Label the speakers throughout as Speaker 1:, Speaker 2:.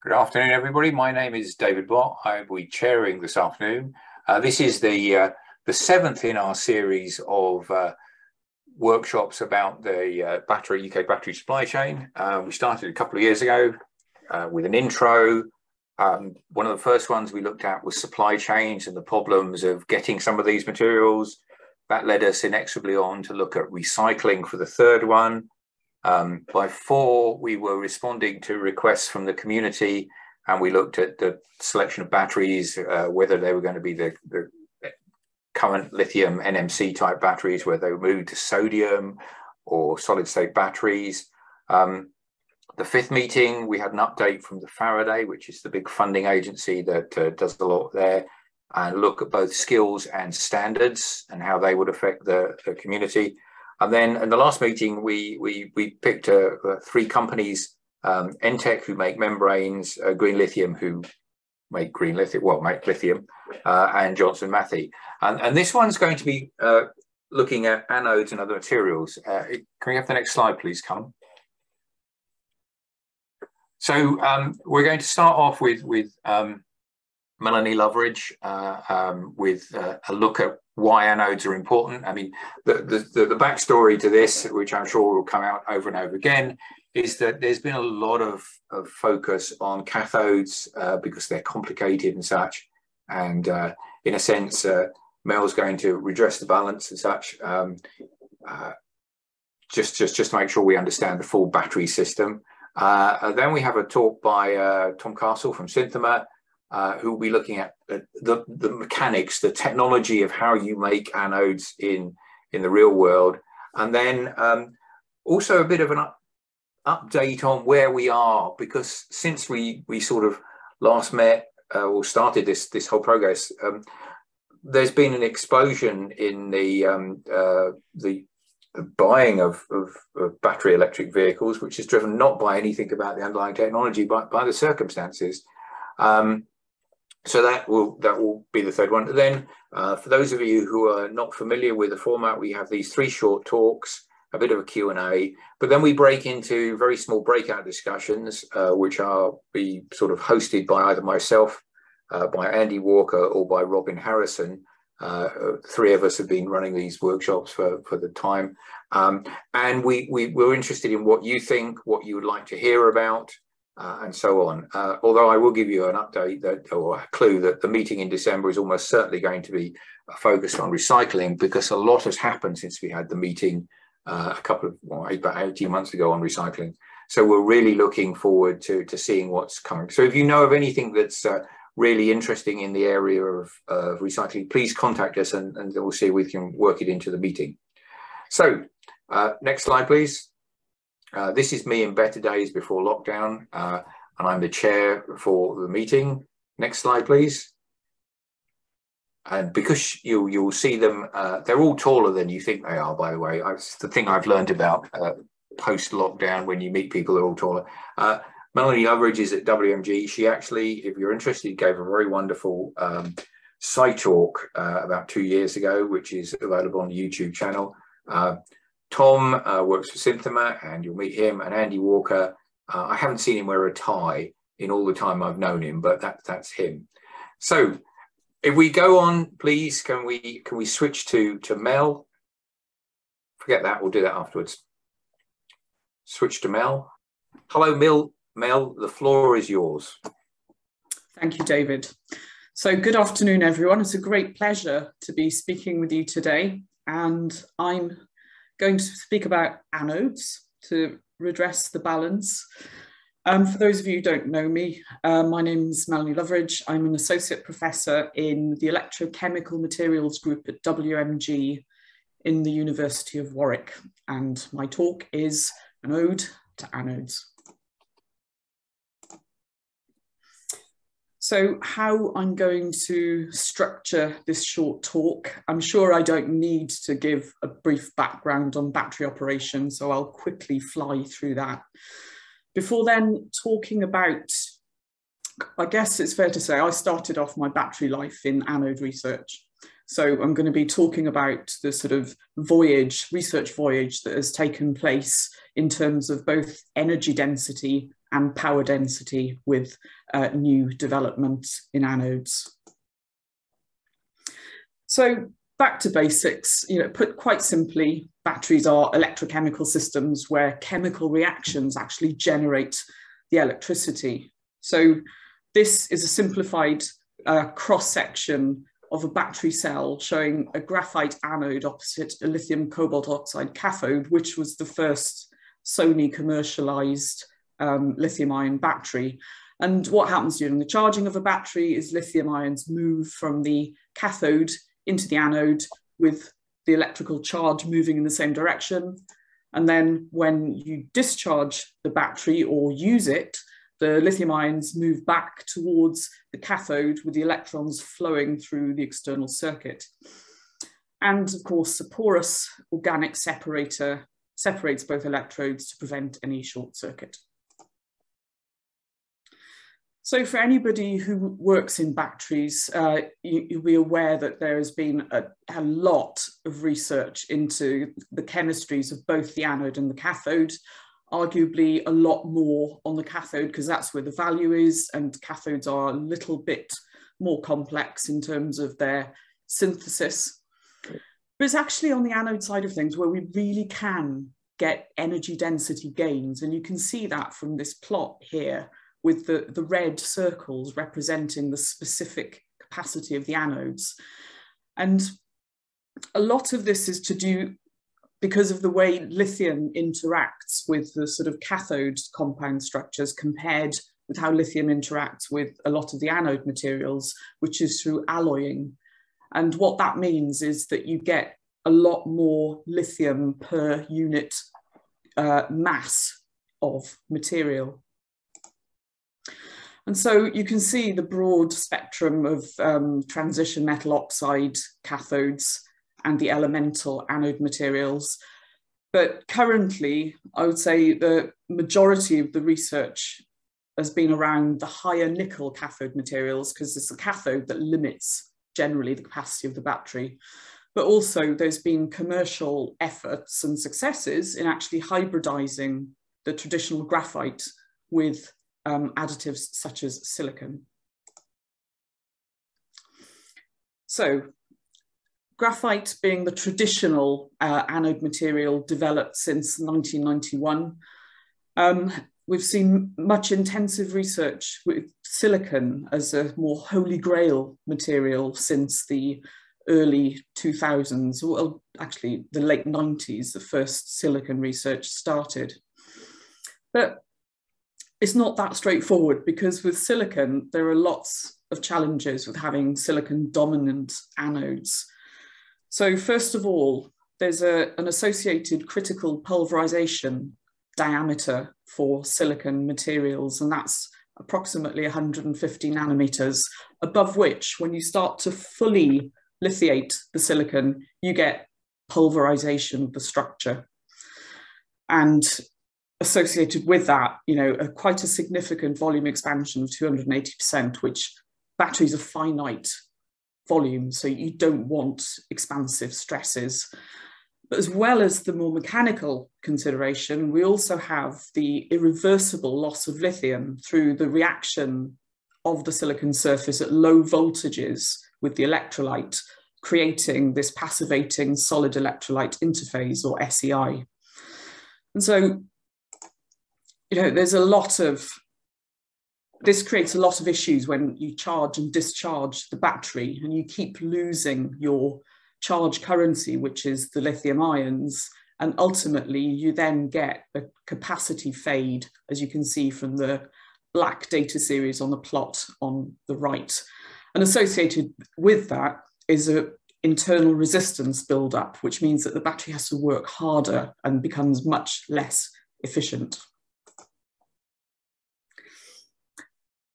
Speaker 1: Good afternoon, everybody. My name is David Bott. I will be chairing this afternoon. This is the seventh in our series of workshops about the UK battery supply chain. We started a couple of years ago with an intro. One of the first ones we looked at was supply chains and the problems of getting some of these materials. That led us inexorably on to look at recycling for the third one. By four, we were responding to requests from the community, and we looked at the selection of batteries, whether they were going to be the current lithium NMC type batteries, whether they were moved to sodium or solid state batteries. The fifth meeting, we had an update from the Faraday, which is the big funding agency that does a lot there, and look at both skills and standards and how they would affect the community. And then in the last meeting, we picked three companies, Entech, who make membranes, Green Lithium, who make green lithium, make lithium, and Johnson Matthey. And this one's going to be looking at anodes and other materials. Can we have the next slide, please, Colin? So we're going to start off with Melanie Loveridge with a look at why anodes are important. I mean, the backstory to this, which I'm sure will come out over and over again, is that there's been a lot of focus on cathodes because they're complicated and such. And in a sense, Mel's going to redress the balance and such, just to make sure we understand the full battery system. Then we have a talk by Tom Castle from Synthema, who will be looking at the mechanics, the technology of how you make anodes in the real world. And then also a bit of an update on where we are, because since we sort of last met or started this whole progress, there's been an explosion in the buying of battery electric vehicles, which is driven not by anything about the underlying technology, but by the circumstances. So that will be the third one. And then for those of you who are not familiar with the format, we have these three short talks, a bit of a Q&A, but then we break into very small breakout discussions, which are be sort of hosted by either myself, by Andy Walker, or by Robin Harrison. Three of us have been running these workshops for the time. And we're interested in what you think, what you would like to hear about, and so on. Although I will give you an update or a clue that the meeting in December is almost certainly going to be focused on recycling, because a lot has happened since we had the meeting about 18 months ago on recycling. So we're really looking forward to seeing what's coming. So if you know of anything that's really interesting in the area of recycling, please contact us, and we'll see if we can work it into the meeting. So next slide, please. This is me in better days before lockdown, and I'm the chair for the meeting. Next slide, please. And because you'll see them, they're all taller than you think they are, by the way. It's the thing I've learned about post-lockdown. When you meet people, they're all taller. Melanie Loveridge is at WMG. She actually, if you're interested, gave a very wonderful side talk about 2 years ago, which is available on the YouTube channel. Tom works for Synthema, and you'll meet him. And Andy Walker, I haven't seen him wear a tie in all the time I've known him, but that's him. So if we go on, please, can we switch to Mel? Forget that, we'll do that afterwards. Switch to Mel. Hello, Mel, the floor is yours.
Speaker 2: Thank you, David. So good afternoon, everyone. It's a great pleasure to be speaking with you today. And I'm going to speak about anodes to redress the balance. For those of you who don't know me, my name is Melanie Loveridge. I'm an associate professor in the electrochemical materials group at WMG in the University of Warwick. And my talk is Anode to Anodes. So how I'm going to structure this short talk, I'm sure I don't need to give a brief background on battery operation, so I'll quickly fly through that. Before then, talking about, I guess it's fair to say, I started off my battery life in anode research. So I'm going to be talking about the sort of research voyage that has taken place in terms of both energy density and power density with new developments in anodes. So back to basics, put quite simply, batteries are electrochemical systems where chemical reactions actually generate the electricity. So this is a simplified cross-section of a battery cell showing a graphite anode opposite a lithium cobalt oxide cathode, which was the first Sony commercialized lithium-ion battery. And what happens during the charging of a battery is lithium ions move from the cathode into the anode with the electrical charge moving in the same direction. And then when you discharge the battery or use it, the lithium ions move back towards the cathode with the electrons flowing through the external circuit. And of course, a porous organic separator separates both electrodes to prevent any short circuit. So for anybody who works in batteries, you'll be aware that there has been a lot of research into the chemistries of both the anode and the cathode, arguably a lot more on the cathode because that's where the value is, and cathodes are a little bit more complex in terms of their synthesis. But it's actually on the anode side of things where we really can get energy density gains, and you can see that from this plot here, with the red circles representing the specific capacity of the anodes. And a lot of this is to do because of the way lithium interacts with the sort of cathode compound structures compared with how lithium interacts with a lot of the anode materials, which is through alloying. And what that means is that you get a lot more lithium per unit mass of material. And so you can see the broad spectrum of transition metal oxide cathodes and the elemental anode materials. But currently, I would say the majority of the research has been around the higher nickel cathode materials, because it's the cathode that limits generally the capacity of the battery. But also there's been commercial efforts and successes in actually hybridizing the traditional graphite with additives such as silicon. So graphite being the traditional anode material developed since 1991, we've seen much intensive research with silicon as a more holy grail material since the early 2000s, well, actually the late 90s, the first silicon research started. But it's not that straightforward, because with silicon, there are lots of challenges with having silicon dominant anodes. So first of all, there's an associated critical pulverization diameter for silicon materials, and that's approximately 150 nanometers, above which, when you start to fully lithiate the silicon, you get pulverization of the structure. And associated with that, quite a significant volume expansion of 280%, which batteries are finite volume, so you don't want expansive stresses. But as well as the more mechanical consideration, we also have the irreversible loss of lithium through the reaction of the silicon surface at low voltages with the electrolyte, creating this passivating solid electrolyte interface, or SCI. And so there's a lot of, this creates a lot of issues when you charge and discharge the battery and you keep losing your charge currency, which is the lithium ions. And ultimately you then get a capacity fade, as you can see from the black data series on the plot on the right. And associated with that is an internal resistance buildup, which means that the battery has to work harder and becomes much less efficient.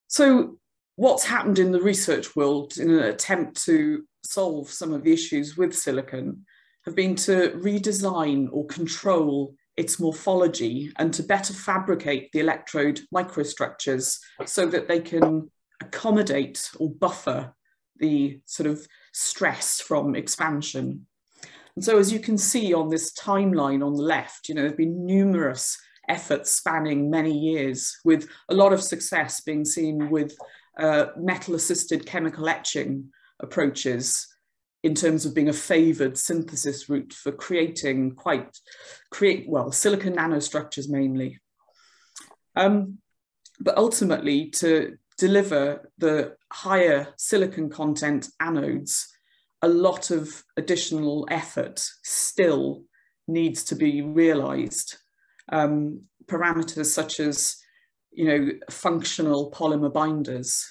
Speaker 2: So what's happened in the research world in an attempt to solve some of the issues with silicon have been to redesign or control its morphology and to better fabricate the electrode microstructures so that they can accommodate or buffer the sort of stress from expansion. And so as you can see on this timeline on the left, there have been numerous efforts spanning many years, with a lot of success being seen with metal-assisted chemical etching approaches in terms of being a favoured synthesis route for creating silicon nanostructures mainly. But ultimately, to deliver the higher silicon content anodes, a lot of additional effort still needs to be realised. Parameters such as, functional polymer binders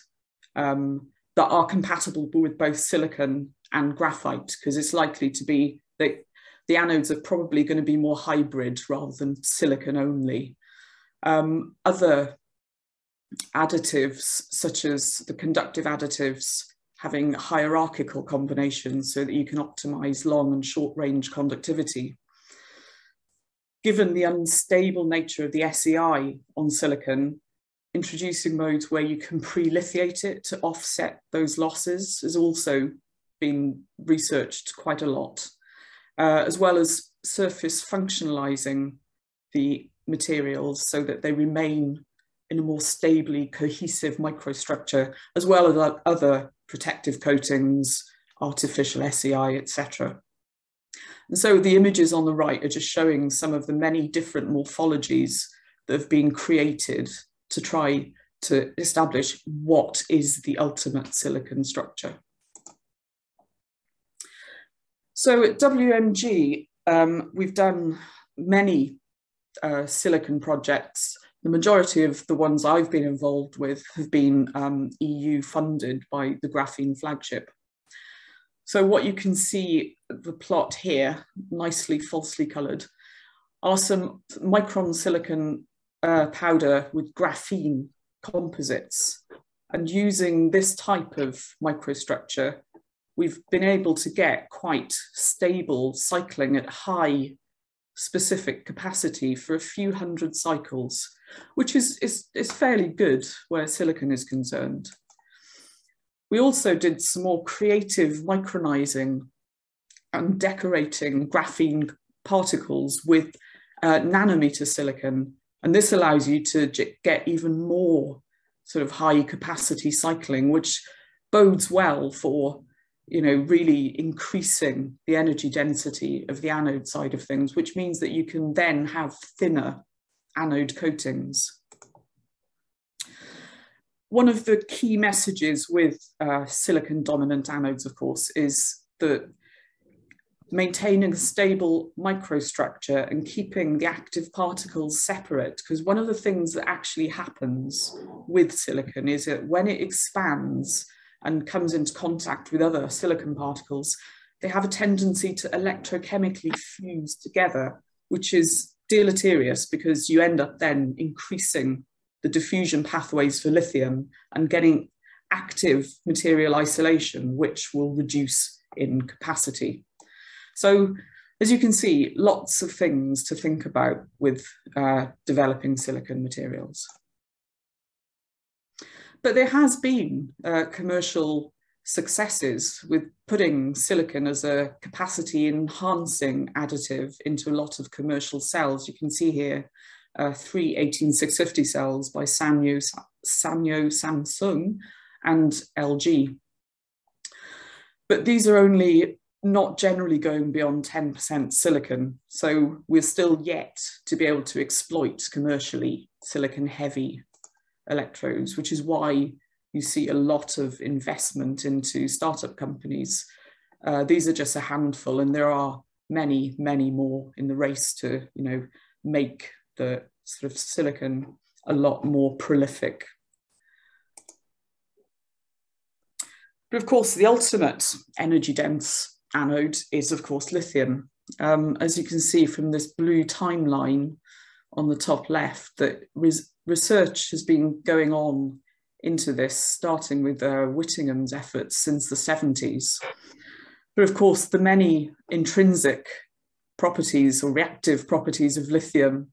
Speaker 2: that are compatible with both silicon and graphite, because it's likely to be that the anodes are probably going to be more hybrid rather than silicon only. Other additives, such as the conductive additives, having hierarchical combinations so that you can optimize long and short range conductivity. Given the unstable nature of the SCI on silicon, introducing modes where you can pre-lithiate it to offset those losses has also been researched quite a lot, as well as surface functionalizing the materials so that they remain in a more stably cohesive microstructure, as well as other protective coatings, artificial SCI, etc. And so the images on the right are just showing some of the many different morphologies that have been created to try to establish what is the ultimate silicon structure. So at WMG, we've done many silicon projects. The majority of the ones I've been involved with have been EU funded by the Graphene Flagship. So what you can see, the plot here, nicely falsely coloured, are some micron silicon powder with graphene composites. And using this type of microstructure, we've been able to get quite stable cycling at high specific capacity for a few hundred cycles, which is fairly good where silicon is concerned. We also did some more creative micronizing and decorating graphene particles with nanometer silicon. And this allows you to get even more sort of high capacity cycling, which bodes well for really increasing the energy density of the anode side of things, which means that you can then have thinner anode coatings. One of the key messages with silicon dominant anodes, of course, is that maintaining a stable microstructure and keeping the active particles separate, because one of the things that actually happens with silicon is that when it expands and comes into contact with other silicon particles, they have a tendency to electrochemically fuse together, which is deleterious because you end up then increasing the diffusion pathways for lithium and getting active material isolation, which will reduce in capacity. So as you can see, lots of things to think about with developing silicon materials. But there has been commercial successes with putting silicon as a capacity enhancing additive into a lot of commercial cells. You can see here 3 18650 cells by Sanyo, Samsung and LG. But these are only not generally going beyond 10% silicon. So we're still yet to be able to exploit commercially silicon heavy electrodes, which is why you see a lot of investment into startup companies. These are just a handful, and there are many, many more in the race to, make the sort of silicon a lot more prolific. But of course, the ultimate energy dense anode is, of course, lithium. As you can see from this blue timeline on the top left, that research has been going on into this, starting with Whittingham's efforts since the 70s. But of course, the many intrinsic properties or reactive properties of lithium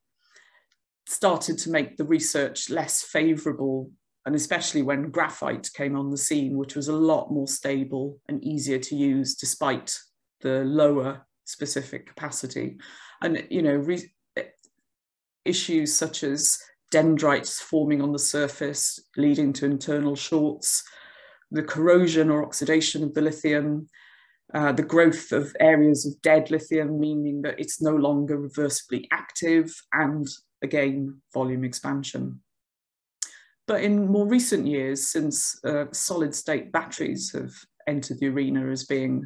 Speaker 2: started to make the research less favourable, and especially when graphite came on the scene, which was a lot more stable and easier to use despite the lower specific capacity. And, issues such as dendrites forming on the surface, leading to internal shorts, the corrosion or oxidation of the lithium, the growth of areas of dead lithium, meaning that it's no longer reversibly active, and again, volume expansion. But in more recent years, since solid state batteries have entered the arena as being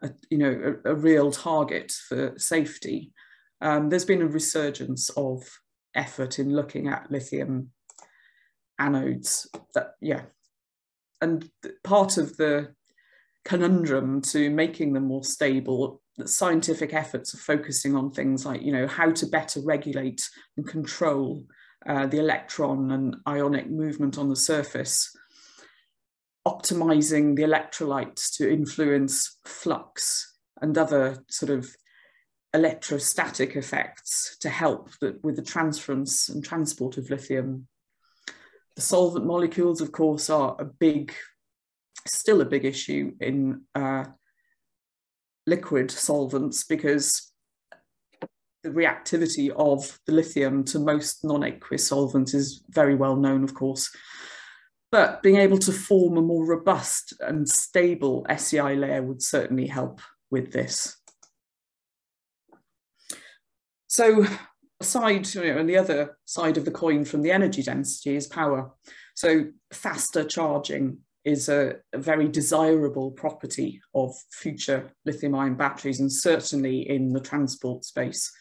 Speaker 2: a real target for safety, there's been a resurgence of effort in looking at lithium anodes. And part of the conundrum to making them more stable, scientific efforts are focusing on things like, how to better regulate and control the electron and ionic movement on the surface, optimizing the electrolytes to influence flux and other sort of electrostatic effects to help with the transference and transport of lithium. The solvent molecules, of course, are still a big issue in liquid solvents, because the reactivity of the lithium to most non-aqueous solvents is very well known, of course. But being able to form a more robust and stable SCI layer would certainly help with this. So aside, on the other side of the coin from the energy density is power. So faster charging is a very desirable property of future lithium-ion batteries, and certainly in the transport space.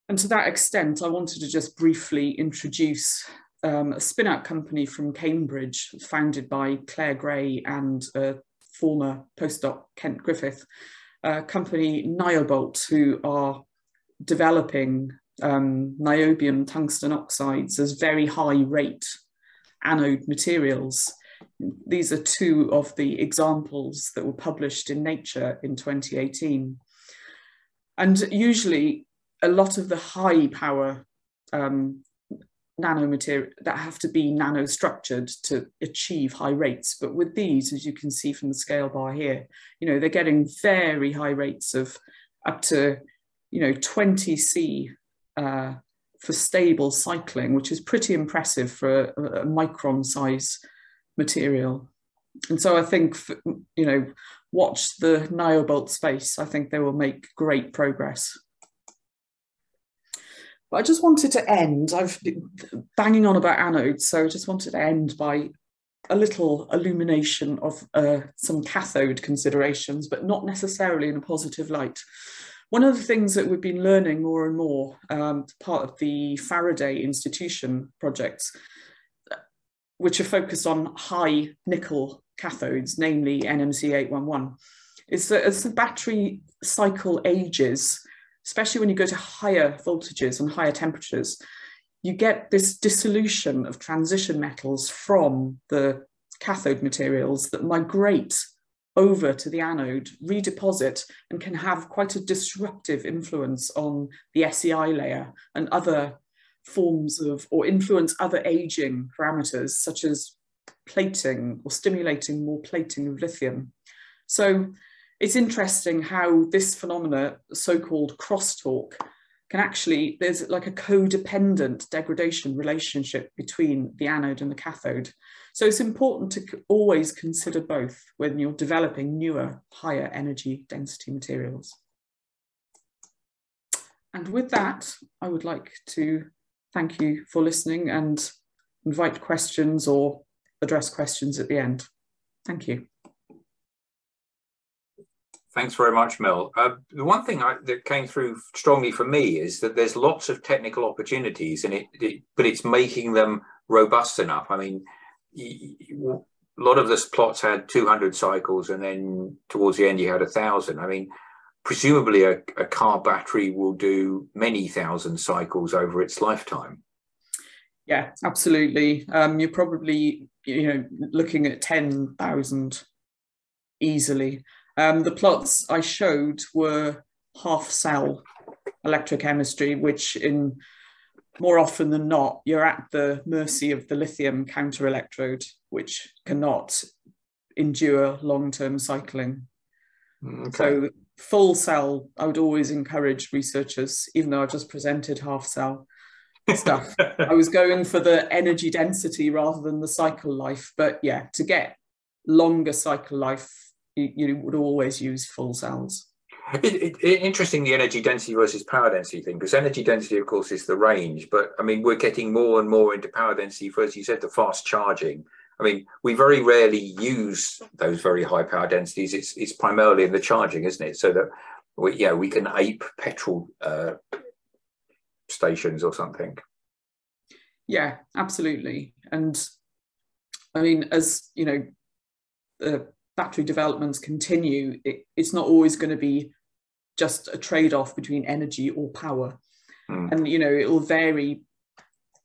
Speaker 2: And to that extent, I wanted to just briefly introduce a spin-out company from Cambridge, founded by Claire Gray and former postdoc Kent Griffith, company Niobolt, who are developing niobium tungsten oxides as very high rate anode materials. These are two of the examples that were published in Nature in 2018. And usually a lot of the high power nanomaterial that have to be nanostructured to achieve high rates. But with these, as you can see from the scale bar here, they're getting very high rates of up to 20 C for stable cycling, which is pretty impressive for a micron size material. And so I think, watch the Niobolt space. I think they will make great progress. But I just wanted to end, I've been banging on about anodes, so I just wanted to end by a little illumination of some cathode considerations, but not necessarily in a positive light. One of the things that we've been learning more and more, part of the Faraday Institution projects, which are focused on high nickel cathodes, namely NMC 811, is that as the battery cycle ages, especially when you go to higher voltages and higher temperatures, you get this dissolution of transition metals from the cathode materials that migrate over to the anode, redeposit, and can have quite a disruptive influence on the SCI layer and other forms of, or influence other aging parameters, such as plating or stimulating more plating of lithium. So it's interesting how this phenomena, so-called crosstalk, can actually, there's like a codependent degradation relationship between the anode and the cathode. So it's important to always consider both when you're developing newer, higher energy density materials. And with that, I would like to thank you for listening and invite questions or address questions at the end. Thank you.
Speaker 1: Thanks very much, Mel. The one thing that came through strongly for me is that there's lots of technical opportunities, and but it's making them robust enough. I mean, a lot of the plots had 200 cycles, and then towards the end you had 1,000. I mean, presumably a car battery will do many thousand cycles over its lifetime.
Speaker 2: Yeah, absolutely. You're probably looking at 10,000 easily. The plots I showed were half cell electrochemistry, which more often than not, you're at the mercy of the lithium counter electrode, which cannot endure long-term cycling. Okay. So full cell, I would always encourage researchers, even though I've just presented half cell, stuff. I was going for the energy density rather than the cycle life. But yeah, to get longer cycle life, you would always use full cells.
Speaker 1: Interesting, the energy density versus power density thing, because energy density, of course, is the range. But I mean, we're getting more and more into power density. First, you said the fast charging. I mean, we very rarely use those very high power densities. It's primarily in the charging, isn't it? So that we can ape petrol stations or something.
Speaker 2: Yeah, absolutely. And I mean, as you know, the battery developments continue, it's not always going to be just a trade-off between energy or power. And it will vary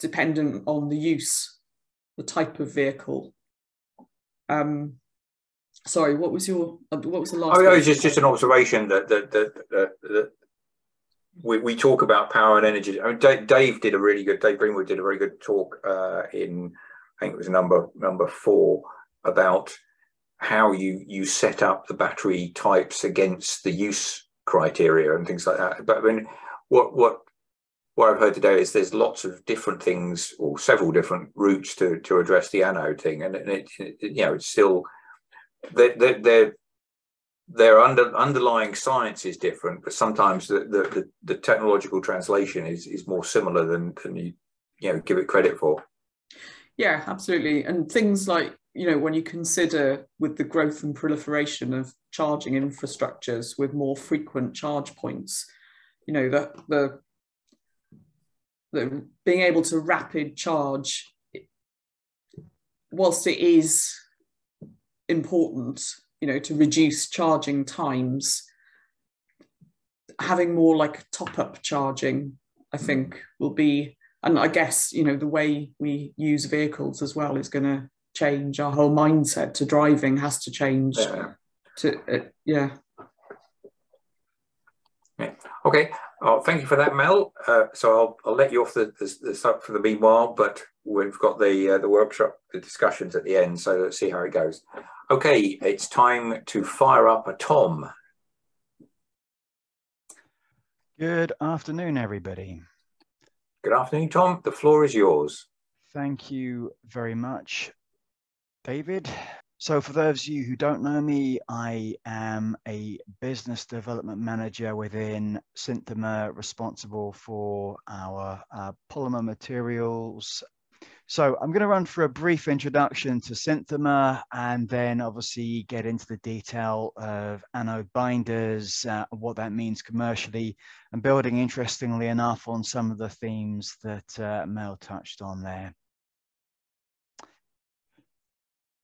Speaker 2: dependent on the use, the type of vehicle. Sorry, what was the last?
Speaker 1: Oh, it's just an observation that we talk about power and energy. I mean, Dave Greenwood did a very good talk in, I think it was number 4, about how you set up the battery types against the use criteria and things like that. But I mean, what I've heard today is there's lots of different things, or several different routes to address the anode thing, and it's still their underlying science is different, but sometimes the technological translation is more similar than you give it credit for.
Speaker 2: Yeah, absolutely. And things like, when you consider with the growth and proliferation of charging infrastructures with more frequent charge points, the being able to rapid charge, whilst it is important, to reduce charging times, having more like top-up charging, I think will be, and I guess, the way we use vehicles as well is going to change. Our whole mindset to driving has to change. Yeah.
Speaker 1: Okay. Thank you for that, Mel. So I'll let you off the stuff for the meanwhile, but we've got the workshop, the discussions at the end. So let's see how it goes. Okay, it's time to fire up a Tom.
Speaker 3: Good afternoon, everybody.
Speaker 1: Good afternoon, Tom. The floor is yours.
Speaker 3: Thank you very much, David. So for those of you who don't know me, I am a business development manager within Synthomer, responsible for our polymer materials. So I'm going to run through a brief introduction to Synthomer, and then obviously get into the detail of anode binders, what that means commercially, and building, interestingly enough, on some of the themes that Mel touched on there.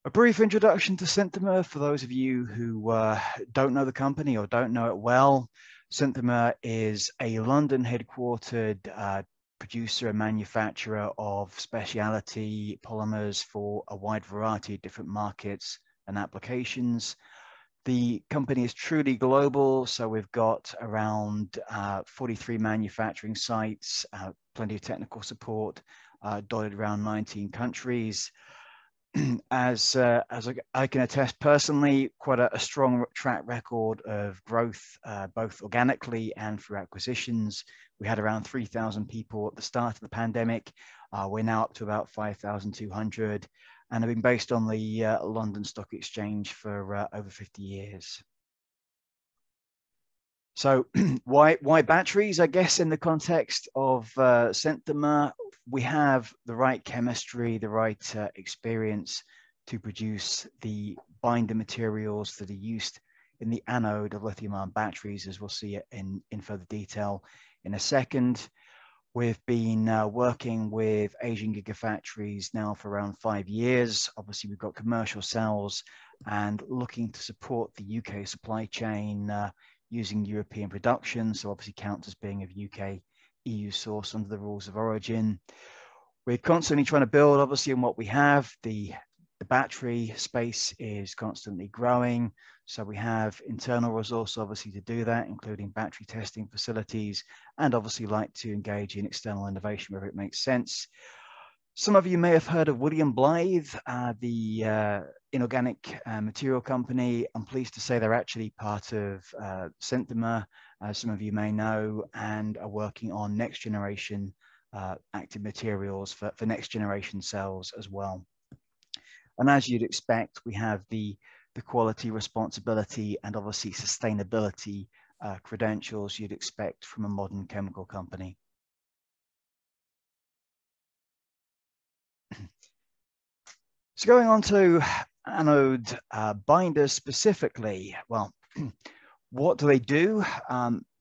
Speaker 3: A brief introduction to Synthomer for those of you who don't know the company or don't know it well. Synthomer is a London headquartered producer and manufacturer of specialty polymers for a wide variety of different markets and applications. The company is truly global, so we've got around 43 manufacturing sites, plenty of technical support, dotted around 19 countries. As I can attest personally, quite a strong track record of growth, both organically and through acquisitions. We had around 3,000 people at the start of the pandemic. We're now up to about 5,200, and have been based on the London Stock Exchange for over 50 years. So why batteries? I guess in the context of Synthomer, we have the right chemistry, the right experience to produce the binder materials that are used in the anode of lithium-ion batteries, as we'll see in further detail in a second. We've been working with Asian gigafactories now for around 5 years. Obviously, we've got commercial cells and looking to support the UK supply chain using European production. So obviously counts as being of UK EU source under the rules of origin. We're constantly trying to build, obviously, on what we have. The battery space is constantly growing. So we have internal resource, obviously, to do that, including battery testing facilities, and obviously like to engage in external innovation wherever it makes sense. Some of you may have heard of William Blythe, the inorganic material company. I'm pleased to say they're actually part of Synthomer, as some of you may know, and are working on next generation active materials for next generation cells as well. And as you'd expect, we have the quality, responsibility, and obviously sustainability credentials you'd expect from a modern chemical company. So going on to anode binders specifically, well, what do they do?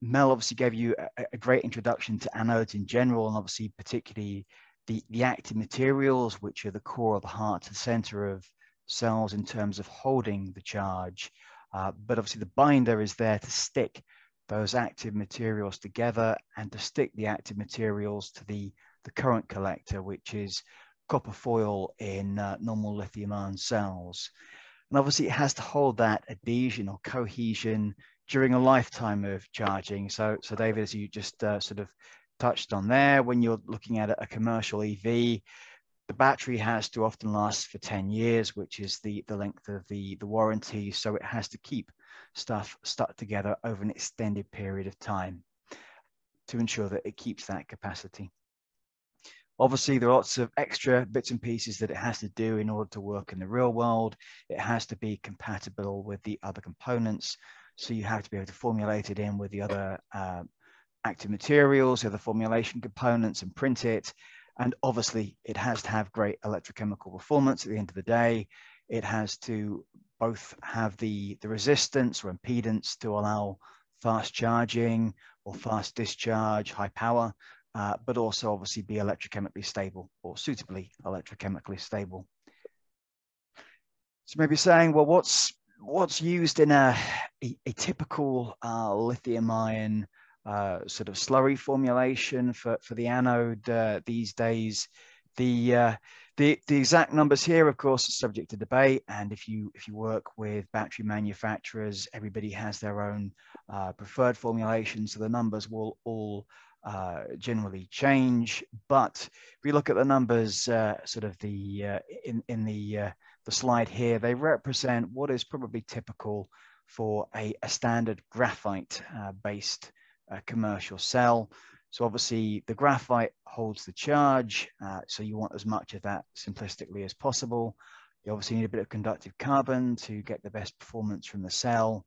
Speaker 3: Mel obviously gave you a great introduction to anodes in general, and obviously particularly the active materials, which are the core of the heart, the center of cells in terms of holding the charge. But obviously the binder is there to stick those active materials together and to stick the active materials to the current collector, which is copper foil in normal lithium-ion cells. And obviously it has to hold that adhesion or cohesion during a lifetime of charging. So David, as you just sort of touched on there, when you're looking at a commercial EV, the battery has to often last for 10 years, which is the length of the warranty. So it has to keep stuff stuck together over an extended period of time to ensure that it keeps that capacity. Obviously, there are lots of extra bits and pieces that it has to do in order to work in the real world. It has to be compatible with the other components. So you have to be able to formulate it in with the other active materials, the other formulation components, and print it. And obviously, it has to have great electrochemical performance at the end of the day. It has to both have the resistance or impedance to allow fast charging or fast discharge, high power, but also obviously be electrochemically stable or suitably electrochemically stable. So maybe saying, well, what's used in a typical lithium-ion sort of slurry formulation for the anode these days? The exact numbers here, of course, are subject to debate. And if you work with battery manufacturers, everybody has their own preferred formulation, so the numbers will all generally change. But if we look at the numbers, sort of in the slide here, they represent what is probably typical for a standard graphite based commercial cell. So obviously the graphite holds the charge, so you want as much of that simplistically as possible. You obviously need a bit of conductive carbon to get the best performance from the cell.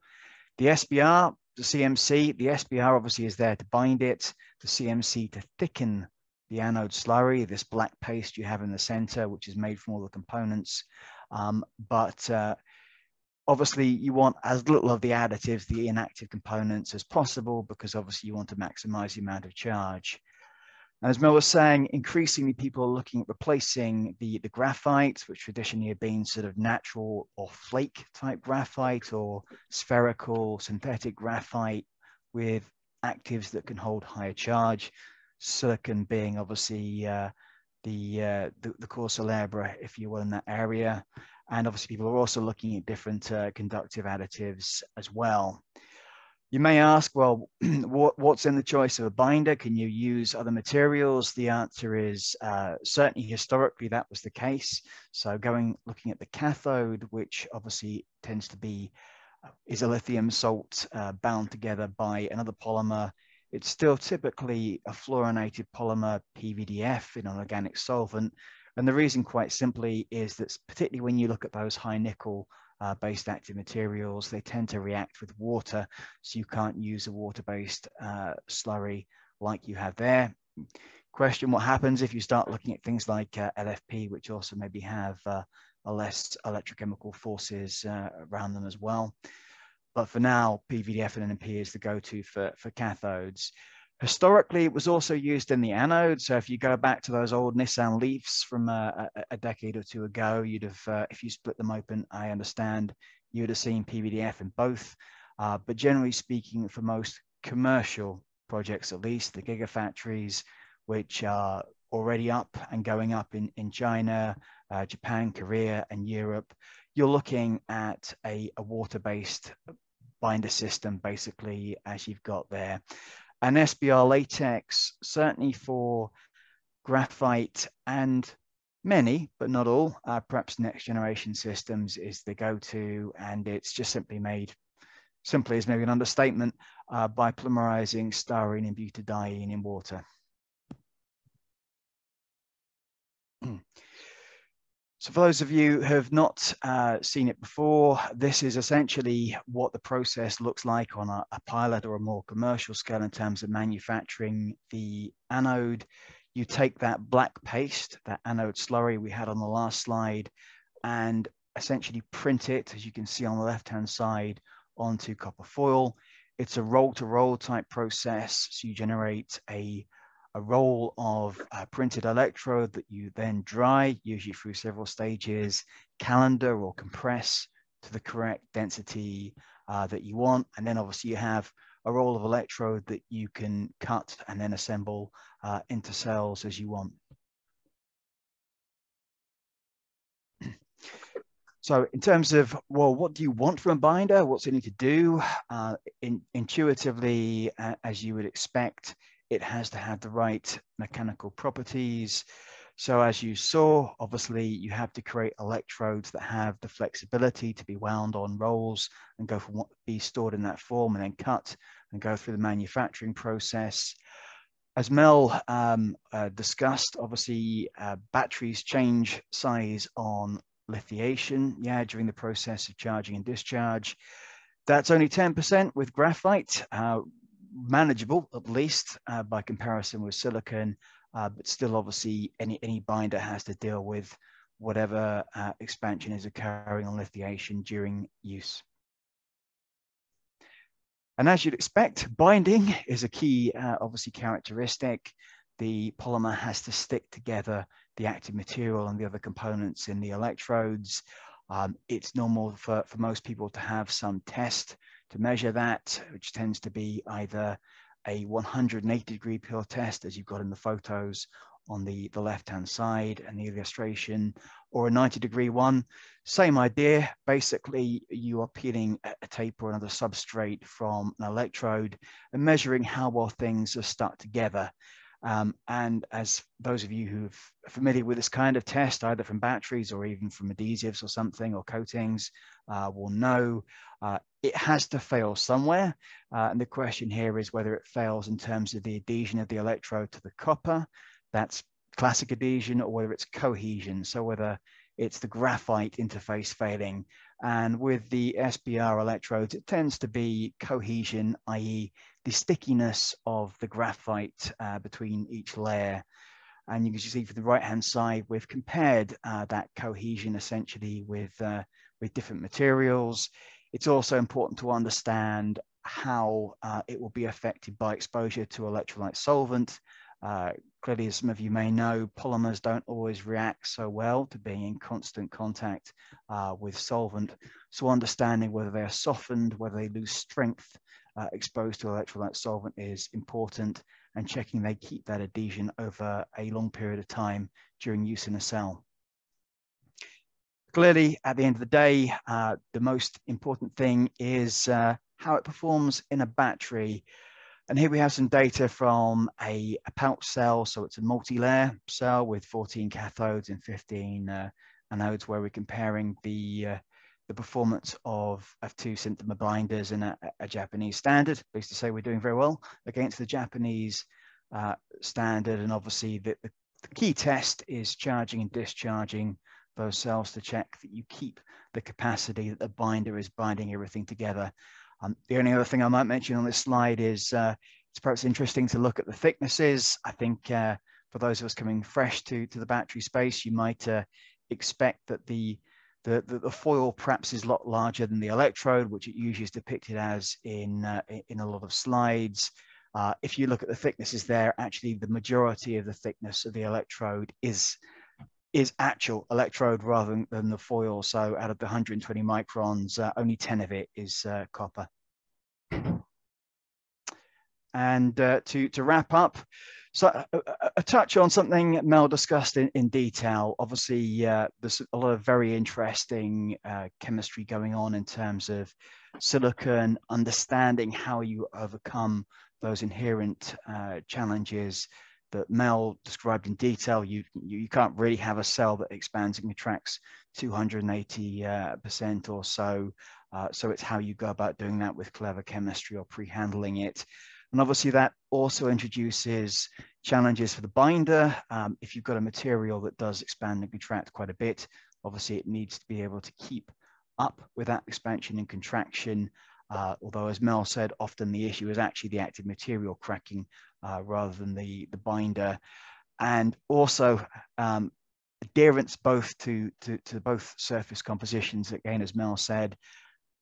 Speaker 3: The SBR, the CMC, the SBR obviously is there to bind it, the CMC to thicken the anode slurry, this black paste you have in the center, which is made from all the components. But obviously you want as little of the additives, the inactive components as possible, because obviously you want to maximize the amount of charge. And as Mel was saying, increasingly people are looking at replacing the graphite, which traditionally have been sort of natural or flake type graphite or spherical synthetic graphite, with actives that can hold higher charge. Silicon being obviously the core célèbre, if you will, in that area. And obviously people are also looking at different conductive additives as well. You may ask, well, what's in the choice of a binder? Can you use other materials? The answer is certainly historically that was the case. So looking at the cathode, which obviously tends to be, is a lithium salt bound together by another polymer. It's still typically a fluorinated polymer, PVDF, in an organic solvent. And the reason quite simply is that particularly when you look at those high nickel based active materials, they tend to react with water. So you can't use a water-based slurry like you have there. Question, what happens if you start looking at things like LFP, which also maybe have a less electrochemical forces around them as well. But for now, PVDF and NMP is the go-to for cathodes. Historically, it was also used in the anode. So if you go back to those old Nissan Leafs from a decade or two ago, you'd have, if you split them open, I understand, you'd have seen PVDF in both. But generally speaking, for most commercial projects, at least, the gigafactories, which are already up and going up in China, Japan, Korea, and Europe, you're looking at a water-based binder system, basically, as you've got there. And SBR latex, certainly for graphite and many, but not all, perhaps next generation systems, is the go-to, and it's just simply made, simply is maybe an understatement, by polymerizing styrene and butadiene in water. So for those of you who have not seen it before, this is essentially what the process looks like on a pilot or a more commercial scale in terms of manufacturing the anode. You take that black paste, that anode slurry we had on the last slide, and essentially print it, as you can see on the left-hand side, onto copper foil. It's a roll-to-roll type process, so you generate a roll of printed electrode that you then dry, usually through several stages, calender or compress to the correct density that you want. And then obviously you have a roll of electrode that you can cut and then assemble into cells as you want. So in terms of, well, what do you want from a binder? What's it need to do? Intuitively, as you would expect, it has to have the right mechanical properties. So as you saw, obviously you have to create electrodes that have the flexibility to be wound on rolls and go from what be stored in that form and then cut and go through the manufacturing process. As Mel discussed, obviously batteries change size on lithiation, during the process of charging and discharge. That's only 10% with graphite. Manageable, at least by comparison with silicon, but still obviously any binder has to deal with whatever expansion is occurring on lithiation during use. And as you'd expect, binding is a key obviously characteristic. The polymer has to stick together the active material and the other components in the electrodes. It's normal for most people to have some test to measure that, which tends to be either a 180-degree peel test, as you've got in the photos on the left-hand side and the illustration, or a 90-degree one. Same idea. Basically, you are peeling a tape or another substrate from an electrode and measuring how well things are stuck together. And as those of you who are familiar with this kind of test, either from batteries or even from adhesives or something or coatings, will know it has to fail somewhere. And the question here is whether it fails in terms of the adhesion of the electrode to the copper, that's classic adhesion, or whether it's cohesion, so whether it's the graphite interface failing. And with the SBR electrodes, it tends to be cohesion, i.e. the stickiness of the graphite between each layer. And you can see for the right-hand side, we've compared that cohesion essentially with different materials. It's also important to understand how it will be affected by exposure to electrolyte solvent. Clearly, as some of you may know, polymers don't always react so well to being in constant contact with solvent. So understanding whether they are softened, whether they lose strength exposed to electrolyte solvent is important, and checking they keep that adhesion over a long period of time during use in a cell. Clearly, at the end of the day, the most important thing is how it performs in a battery. And here we have some data from a pouch cell. So it's a multi-layer cell with 14 cathodes and 15 anodes, where we're comparing the performance of two Synthomer binders in a Japanese standard. Pleased to say we're doing very well against the Japanese standard. And obviously the key test is charging and discharging those cells to check that you keep the capacity, that the binder is binding everything together. The only other thing I might mention on this slide is it's perhaps interesting to look at the thicknesses. I think for those of us coming fresh to the battery space, you might expect that the foil perhaps is a lot larger than the electrode, which it usually is depicted as in a lot of slides. If you look at the thicknesses there, actually the majority of the thickness of the electrode is actual electrode rather than the foil. So out of the 120 microns, only 10 of it is copper. And to wrap up, so a touch on something Mel discussed in detail. Obviously, there's a lot of very interesting chemistry going on in terms of silicon, understanding how you overcome those inherent challenges that Mel described in detail. You can't really have a cell that expands and contracts 280% or so. So it's how you go about doing that with clever chemistry or pre-handling it. And obviously that also introduces challenges for the binder. If you've got a material that does expand and contract quite a bit, obviously it needs to be able to keep up with that expansion and contraction. Although, as Mel said, often the issue is actually the active material cracking rather than the binder. And also adherence both to both surface compositions. Again, as Mel said,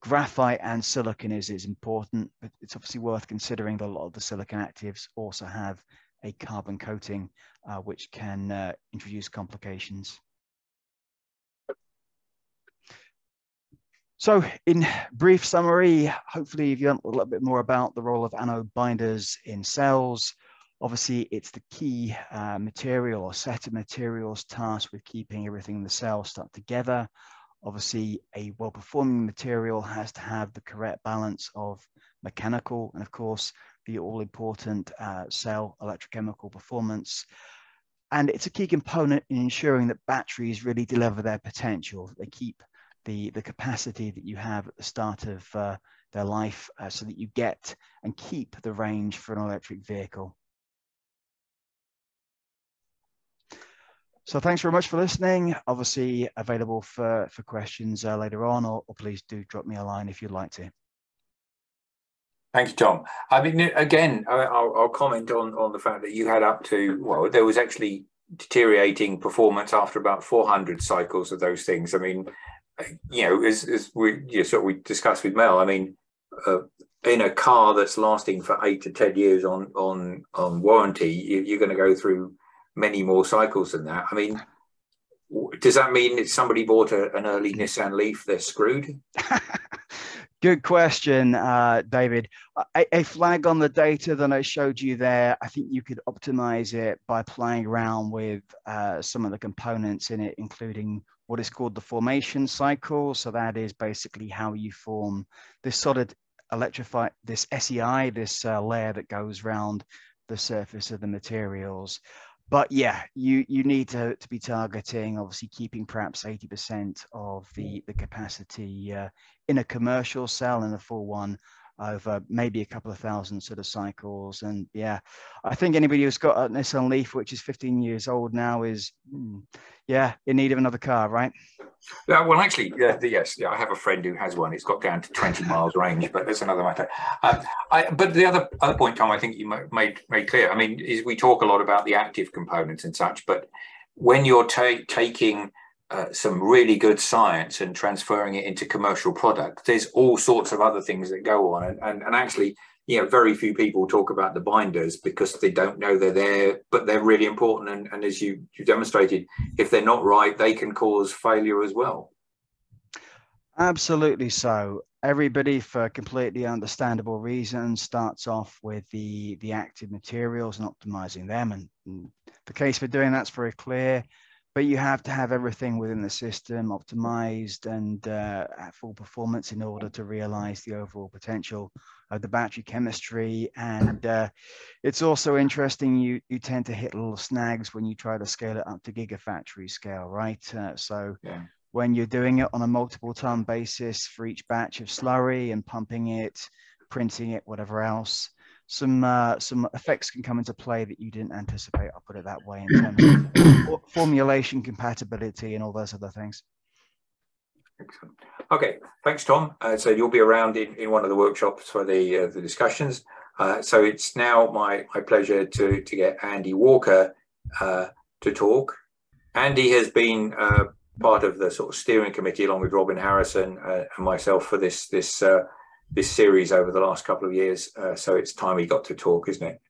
Speaker 3: graphite and silicon is important, but it's obviously worth considering that a lot of the silicon actives also have a carbon coating, which can introduce complications. So in brief summary, hopefully you've learned a little bit more about the role of anode binders in cells. Obviously, it's the key material or set of materials tasked with keeping everything in the cell stuck together. Obviously, a well-performing material has to have the correct balance of mechanical and, of course, the all-important cell electrochemical performance. And it's a key component in ensuring that batteries really deliver their potential. They keep the capacity that you have at the start of their life so that you get and keep the range for an electric vehicle. So thanks very much for listening. Obviously available for questions later on, or please do drop me a line if you'd like to.
Speaker 1: Thanks, Tom. I mean, again, I'll comment on the fact that you had up to, well, there was actually deteriorating performance after about 400 cycles of those things. I mean, you know, as we discussed with Mel, I mean, in a car that's lasting for 8 to 10 years on warranty, you're going to go through many more cycles than that. I mean, does that mean if somebody bought an early Nissan Leaf, they're screwed?
Speaker 3: Good question, David. A flag on the data that I showed you there, I think you could optimize it by playing around with some of the components in it, including what is called the formation cycle. So that is basically how you form this solid electrified, this SCI, this layer that goes around the surface of the materials. But yeah, you need to be targeting, obviously keeping perhaps 80% of the capacity in a commercial cell, in a full one, over maybe a couple of thousand sort of cycles. And yeah, I think anybody who's got a Nissan Leaf, which is 15 years old now, is, yeah, in need of another car, right?
Speaker 1: Yeah, well, actually, yes, I have a friend who has one. It's got down to 20 miles range, but that's another matter. But the other point, Tom, I think you made clear, I mean, is we talk a lot about the active components and such, but when you're taking some really good science and transferring it into commercial product, there's all sorts of other things that go on. And actually, you know, very few people talk about the binders because they don't know they're there, but they're really important. And as you demonstrated, if they're not right, they can cause failure as well.
Speaker 3: Absolutely so. Everybody, for completely understandable reasons, starts off with the active materials and optimizing them. And the case for doing that's very clear. But you have to have everything within the system optimized and at full performance in order to realize the overall potential of the battery chemistry. And it's also interesting, you tend to hit little snags when you try to scale it up to gigafactory scale, right? So yeah, when you're doing it on a multiple ton basis for each batch of slurry and pumping it, printing it, whatever else, some effects can come into play that you didn't anticipate, I'll put it that way, in terms of formulation compatibility and all those other things.
Speaker 1: Excellent. Okay, thanks, Tom. So you'll be around in one of the workshops for the discussions. So it's now my pleasure to get Andy Walker to talk. Andy has been part of the sort of steering committee along with Robin Harrison and myself for this series over the last couple of years. So it's time he got to talk, isn't it?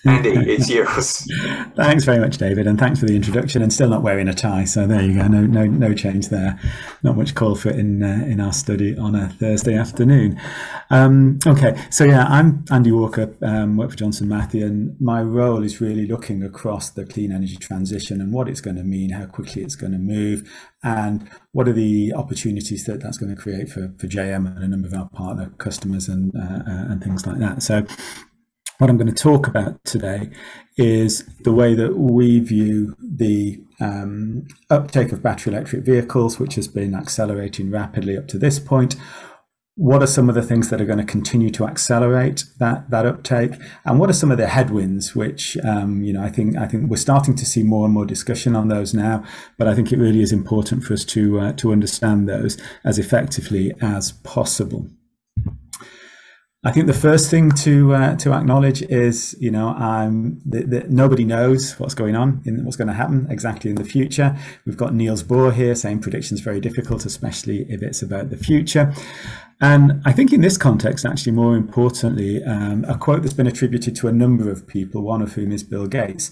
Speaker 1: Andy, it's yours.
Speaker 4: Thanks very much, David, and thanks for the introduction. And still not wearing a tie, so there you go. No change there. Not much call for it in our study on a Thursday afternoon. Okay, so yeah, I'm Andy Walker, work for Johnson Matthey, and my role is really looking across the clean energy transition and what it's going to mean, how quickly it's going to move, and what are the opportunities that that's going to create for JM and a number of our partner customers and things like that. So what I'm going to talk about today is the way that we view the uptake of battery electric vehicles, which has been accelerating rapidly up to this point, what are some of the things that are going to continue to accelerate that uptake, and what are some of the headwinds, which I think we're starting to see more and more discussion on those now, but I think it really is important for us to understand those as effectively as possible. I think the first thing to acknowledge is, that nobody knows what's going on, what's going to happen exactly in the future. We've got Niels Bohr here saying predictions very difficult, especially if it's about the future. And I think in this context, actually, more importantly, a quote that's been attributed to a number of people, one of whom is Bill Gates,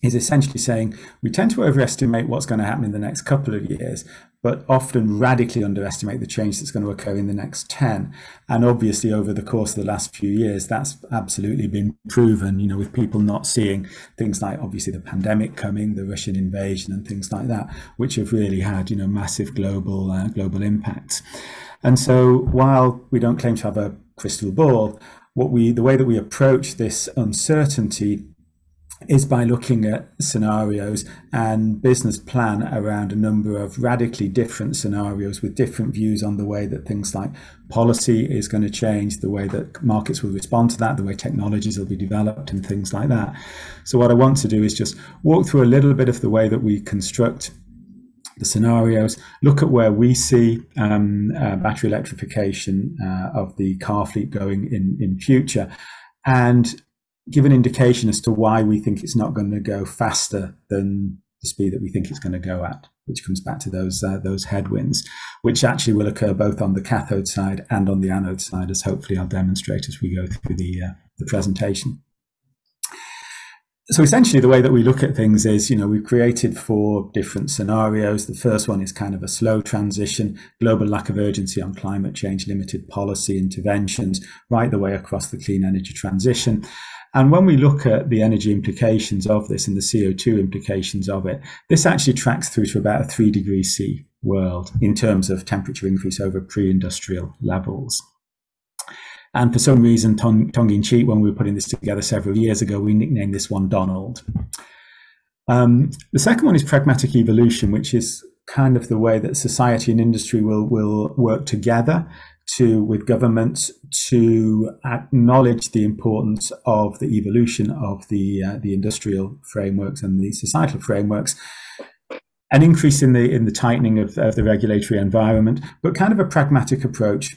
Speaker 4: is essentially saying we tend to overestimate what's going to happen in the next couple of years, but often radically underestimate the change that's going to occur in the next 10. And obviously, over the course of the last few years, that's absolutely been proven, with people not seeing things like, obviously, the pandemic coming, the Russian invasion and things like that, which have really had, massive global impacts. And so while we don't claim to have a crystal ball, the way that we approach this uncertainty is by looking at scenarios and business plan around a number of radically different scenarios with different views on the way that things like policy is going to change, the way that markets will respond to that, the way technologies will be developed and things like that. So what I want to do is just walk through a little bit of the way that we construct the scenarios, look at where we see battery electrification of the car fleet going in future, and give an indication as to why we think it's not going to go faster than the speed that we think it's going to go at, which comes back to those headwinds, which actually will occur both on the cathode side and on the anode side, as hopefully I'll demonstrate as we go through the presentation. So essentially the way that we look at things is, we've created 4 different scenarios. The first one is kind of a slow transition, global lack of urgency on climate change, limited policy interventions, right the way across the clean energy transition. And when we look at the energy implications of this and the CO2 implications of it, this actually tracks through to about a 3 degrees C world in terms of temperature increase over pre-industrial levels. And for some reason, tongue-in-cheek, when we were putting this together several years ago, we nicknamed this one Donald. The second one is pragmatic evolution, which is kind of the way that society and industry will work together with governments to acknowledge the importance of the evolution of the industrial frameworks and the societal frameworks, an increase in the tightening of the regulatory environment, but kind of a pragmatic approach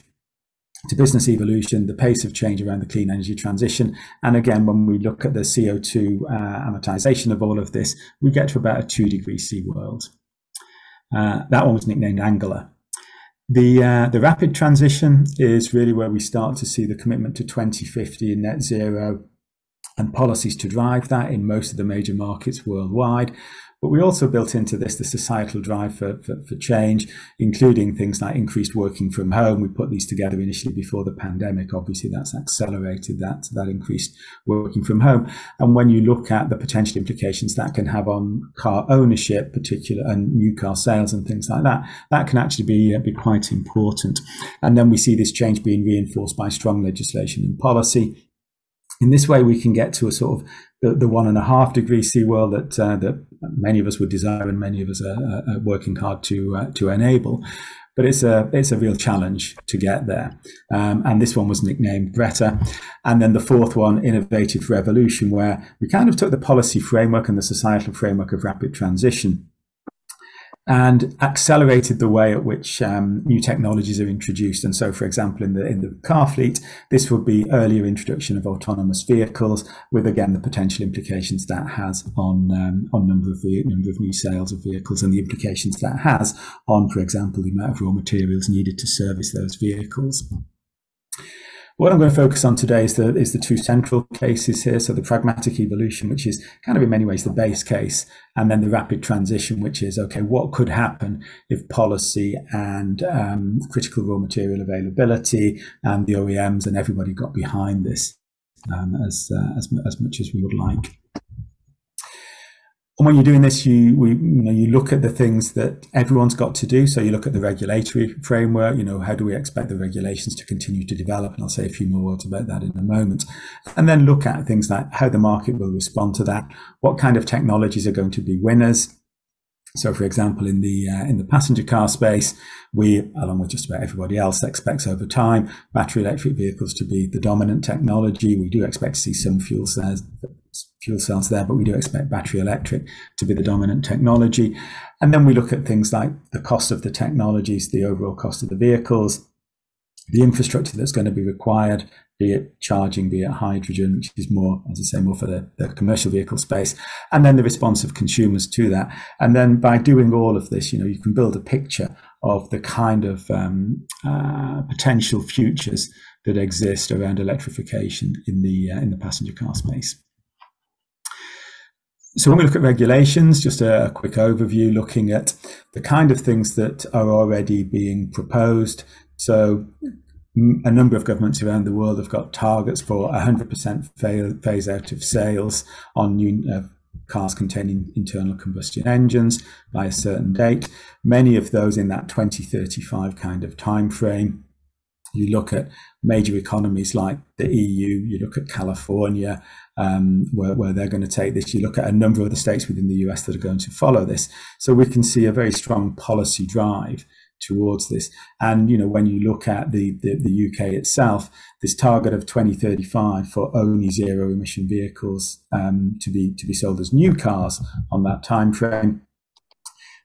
Speaker 4: to business evolution, the pace of change around the clean energy transition. And again, when we look at the CO2 amortization of all of this, we get to about a 2 degrees C world. That one was nicknamed Angular. The rapid transition is really where we start to see the commitment to 2050 and net zero and policies to drive that in most of the major markets worldwide. But we also built into this the societal drive for change, including things like increased working from home. We put these together initially before the pandemic. Obviously, that's accelerated that increased working from home. And when you look at the potential implications that can have on car ownership, and new car sales and things like that, that can actually be quite important. And then we see this change being reinforced by strong legislation and policy. In this way, we can get to a sort of the 1.5 degrees C world that many of us would desire and many of us are working hard to enable. But it's a real challenge to get there. And this one was nicknamed Greta. And then the fourth one, Innovative Revolution, where we kind of took the policy framework and the societal framework of rapid transition and accelerated the way at which new technologies are introduced. And so, for example, in the car fleet, this would be earlier introduction of autonomous vehicles, with again the potential implications that has on number of new sales of vehicles, and the implications that has on, for example, the amount of raw materials needed to service those vehicles. What I'm going to focus on today is the 2 central cases here. So the pragmatic evolution, which is kind of in many ways the base case, and then the rapid transition, which is, okay, what could happen if policy and critical raw material availability and the OEMs and everybody got behind this as much as we would like. And when you're doing this, you look at the things that everyone's got to do. So you look at the regulatory framework, how do we expect the regulations to continue to develop? And I'll say a few more words about that in a moment. And then look at things like how the market will respond to that, what kind of technologies are going to be winners, So, for example, in the passenger car space, we, along with just about everybody else, expects over time battery electric vehicles to be the dominant technology. We do expect to see some fuel cells there, but we do expect battery electric to be the dominant technology. And then we look at things like the cost of the technologies, the overall cost of the vehicles, the infrastructure that's going to be required, be it charging, be it hydrogen, which is more, as I say, more for the commercial vehicle space, and then the response of consumers to that. And then by doing all of this, you can build a picture of the kind of potential futures that exist around electrification in the passenger car space. So when we look at regulations, just a quick overview, looking at the kind of things that are already being proposed. So a number of governments around the world have got targets for 100% phase out of sales on new cars containing internal combustion engines by a certain date. Many of those in that 2035 kind of time frame. You look at major economies like the EU, you look at California, where they're going to take this. You look at a number of the states within the US that are going to follow this. So we can see a very strong policy drive towards this. And when you look at the UK itself, this target of 2035 for only zero emission vehicles to be sold as new cars on that time frame,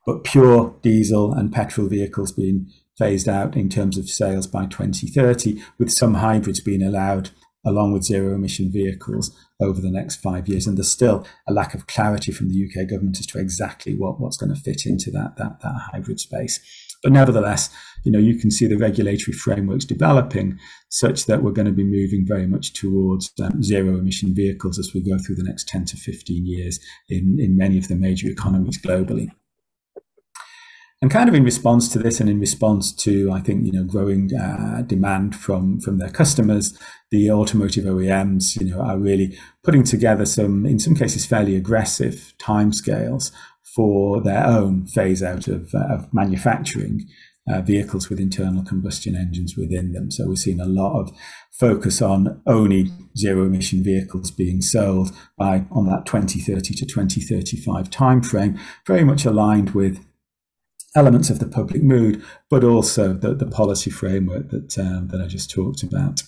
Speaker 4: but pure diesel and petrol vehicles being phased out in terms of sales by 2030, with some hybrids being allowed along with zero emission vehicles over the next 5 years. And there's still a lack of clarity from the UK government as to exactly what's going to fit into that hybrid space. But nevertheless, you can see the regulatory frameworks developing such that we're going to be moving very much towards zero emission vehicles as we go through the next 10 to 15 years in many of the major economies globally. And kind of in response to this, and in response to, I think, growing demand from their customers, the automotive OEMs, are really putting together some, in some cases, fairly aggressive timescales for their own phase out of manufacturing vehicles with internal combustion engines within them. So we're seeing a lot of focus on only zero emission vehicles being sold on that 2030 to 2035 timeframe, very much aligned with elements of the public mood, but also the policy framework that I just talked about.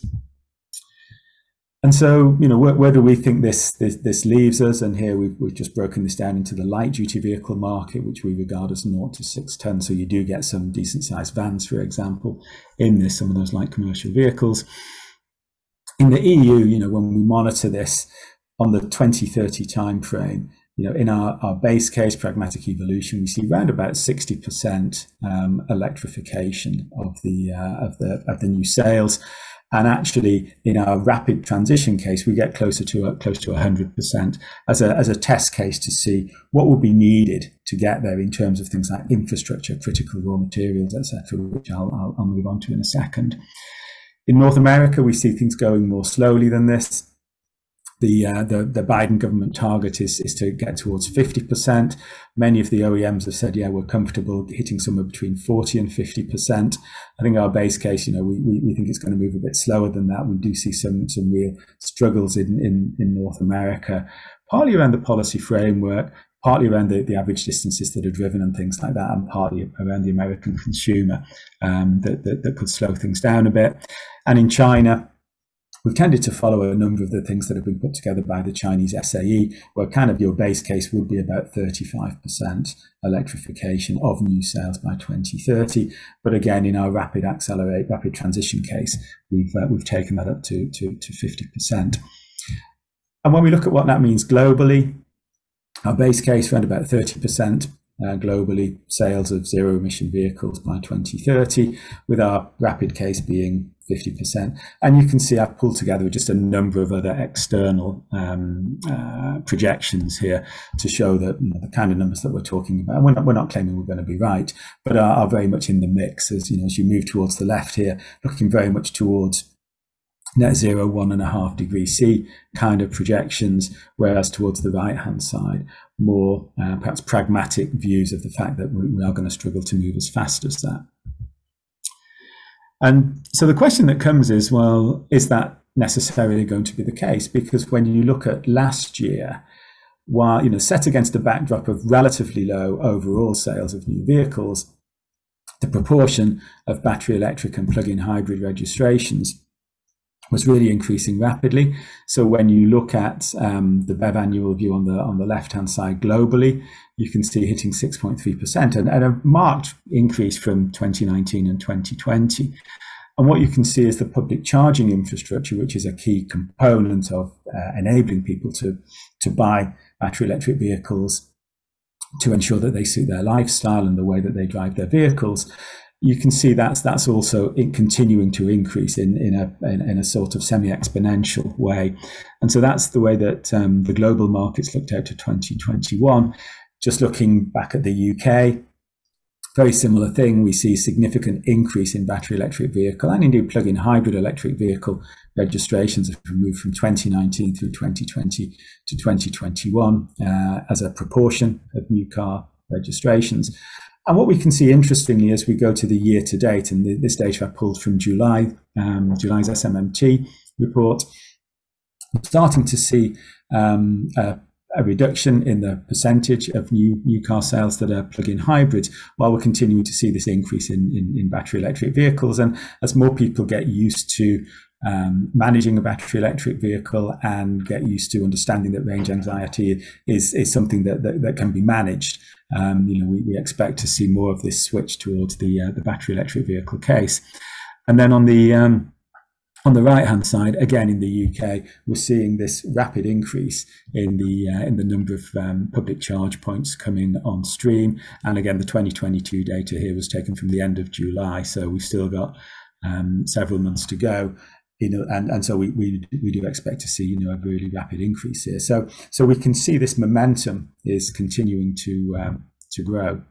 Speaker 4: And so, where do we think this leaves us? And here we've just broken this down into the light duty vehicle market, which we regard as 0 to 6 tons. So you do get some decent sized vans, for example, in this, some of those light commercial vehicles. In the EU, when we monitor this on the 2030 timeframe, in our base case pragmatic evolution, we see around about 60% electrification of the new sales, and actually in our rapid transition case, we get close to 100% as a test case to see what will be needed to get there in terms of things like infrastructure, critical raw materials, etc., which I'll move on to in a second. In North America, we see things going more slowly than this. The Biden government target is to get towards 50%. Many of the OEMs have said, yeah, we're comfortable hitting somewhere between 40 and 50%. I think our base case, we think it's going to move a bit slower than that. We do see some real struggles in North America, partly around the policy framework, partly around the average distances that are driven and things like that, and partly around the American consumer that could slow things down a bit. And in China, we've tended to follow a number of the things that have been put together by the Chinese SCI, where kind of your base case would be about 35% electrification of new sales by 2030. But again, in our rapid transition case, we've taken that up to 50%. And when we look at what that means globally, our base case around about 30% globally sales of zero emission vehicles by 2030, with our rapid case being 50%. And you can see I've pulled together just a number of other external projections here to show that the kind of numbers that we're talking about, we're not claiming we're going to be right, but are very much in the mix as you move towards the left here, looking very much towards net zero 1.5 degrees C kind of projections, whereas towards the right hand side, more perhaps pragmatic views of the fact that we are going to struggle to move as fast as that. And so the question that comes is, well, is that necessarily going to be the case? Because when you look at last year, while, you know, set against a backdrop of relatively low overall sales of new vehicles, the proportion of battery electric and plug-in hybrid registrations was really increasing rapidly. So when you look at the BEV annual view on the left-hand side globally, you can see hitting 6.3% and a marked increase from 2019 and 2020. And what you can see is the public charging infrastructure, which is a key component of enabling people to buy battery electric vehicles to ensure that they suit their lifestyle and the way that they drive their vehicles. You can see that's also continuing to increase in a sort of semi-exponential way. And so that's the way that the global markets looked out to 2021. Just looking back at the UK, very similar thing. We see a significant increase in battery electric vehicle and indeed plug-in hybrid electric vehicle registrations have moved from 2019 through 2020 to 2021 as a proportion of new car registrations. And what we can see interestingly as we go to the year to date, and this data I pulled from July's SMMT report, we're starting to see a reduction in the percentage of new car sales that are plug-in hybrids, while we're continuing to see this increase in battery electric vehicles. And as more people get used to managing a battery electric vehicle and get used to understanding that range anxiety is something that can be managed, you know, we expect to see more of this switch towards the battery electric vehicle case. And then on the right-hand side, again in the UK, we're seeing this rapid increase in the number of public charge points coming on stream. And again, the 2022 data here was taken from the end of July, so we've still got several months to go. You know, and so we do expect to see, you know, a really rapid increase here. So we can see this momentum is continuing to grow.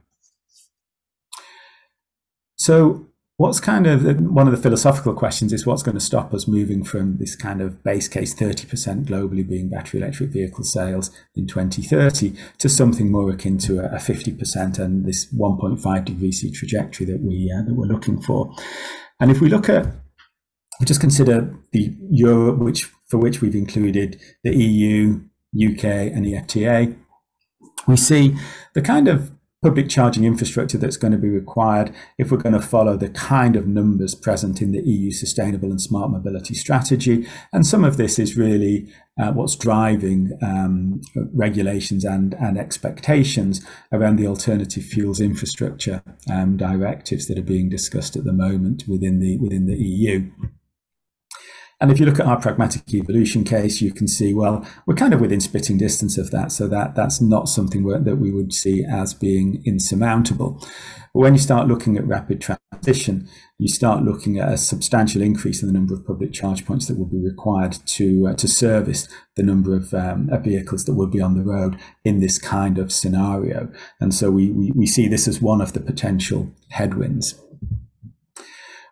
Speaker 4: So what's kind of one of the philosophical questions is what's going to stop us moving from this kind of base case 30% globally being battery electric vehicle sales in 2030 to something more akin to a 50% and this 1.5 degree C trajectory that we're looking for. And if we look at, we just consider the Europe, for which we've included the EU, UK, and EFTA, we see the kind of public charging infrastructure that's going to be required if we're going to follow the kind of numbers present in the EU Sustainable and Smart Mobility Strategy. And some of this is really what's driving regulations and expectations around the alternative fuels infrastructure directives that are being discussed at the moment within the EU. And if you look at our pragmatic evolution case, you can see, well, we're kind of within spitting distance of that. So that's not something that we would see as being insurmountable. But when you start looking at rapid transition, you start looking at a substantial increase in the number of public charge points that will be required to service the number of vehicles that will be on the road in this kind of scenario. And so we see this as one of the potential headwinds.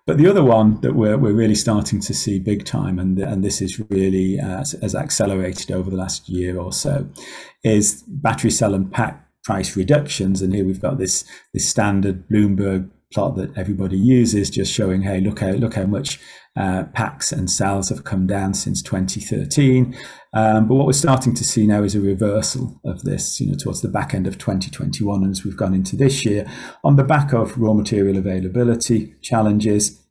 Speaker 4: But the other one that we're really starting to see big time, and this is really has accelerated over the last year or so, is battery cell and pack price reductions. And here we've got this standard Bloomberg plot that everybody uses, just showing, hey, look how much packs and cells have come down since 2013. But what we're starting to see now is a reversal of this, you know, towards the back end of 2021, and as we've gone into this year, on the back of raw material availability challenges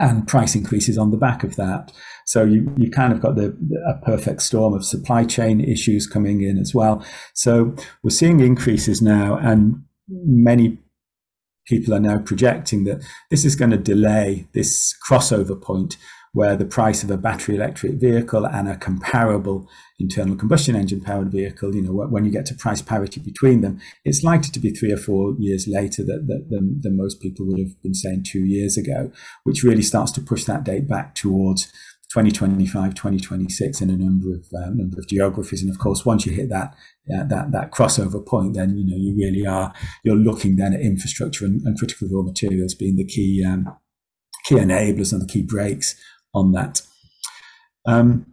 Speaker 4: and price increases on the back of that. So you kind of got a perfect storm of supply chain issues coming in as well. So we're seeing increases now, and many people are now projecting that this is going to delay this crossover point where the price of a battery electric vehicle and a comparable internal combustion engine powered vehicle, you know, when you get to price parity between them, it's likely to be 3 or 4 years later than most people would have been saying 2 years ago, which really starts to push that date back towards 2025, 2026 in a number of geographies. And of course, once you hit that crossover point, then, you know, you're looking then at infrastructure and critical raw materials being the key enablers and the key brakes on that. And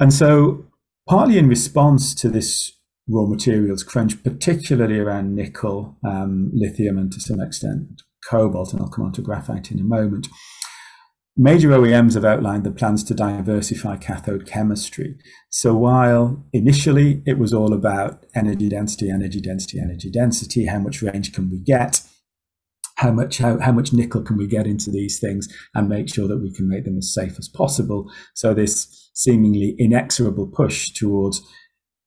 Speaker 4: so partly in response to this raw materials crunch, particularly around nickel, lithium, and to some extent cobalt, and I'll come on to graphite in a moment, major OEMs have outlined the plans to diversify cathode chemistry. So while initially it was all about energy density, energy density, energy density, how much range can we get, how much nickel can we get into these things and make sure that we can make them as safe as possible. So this seemingly inexorable push towards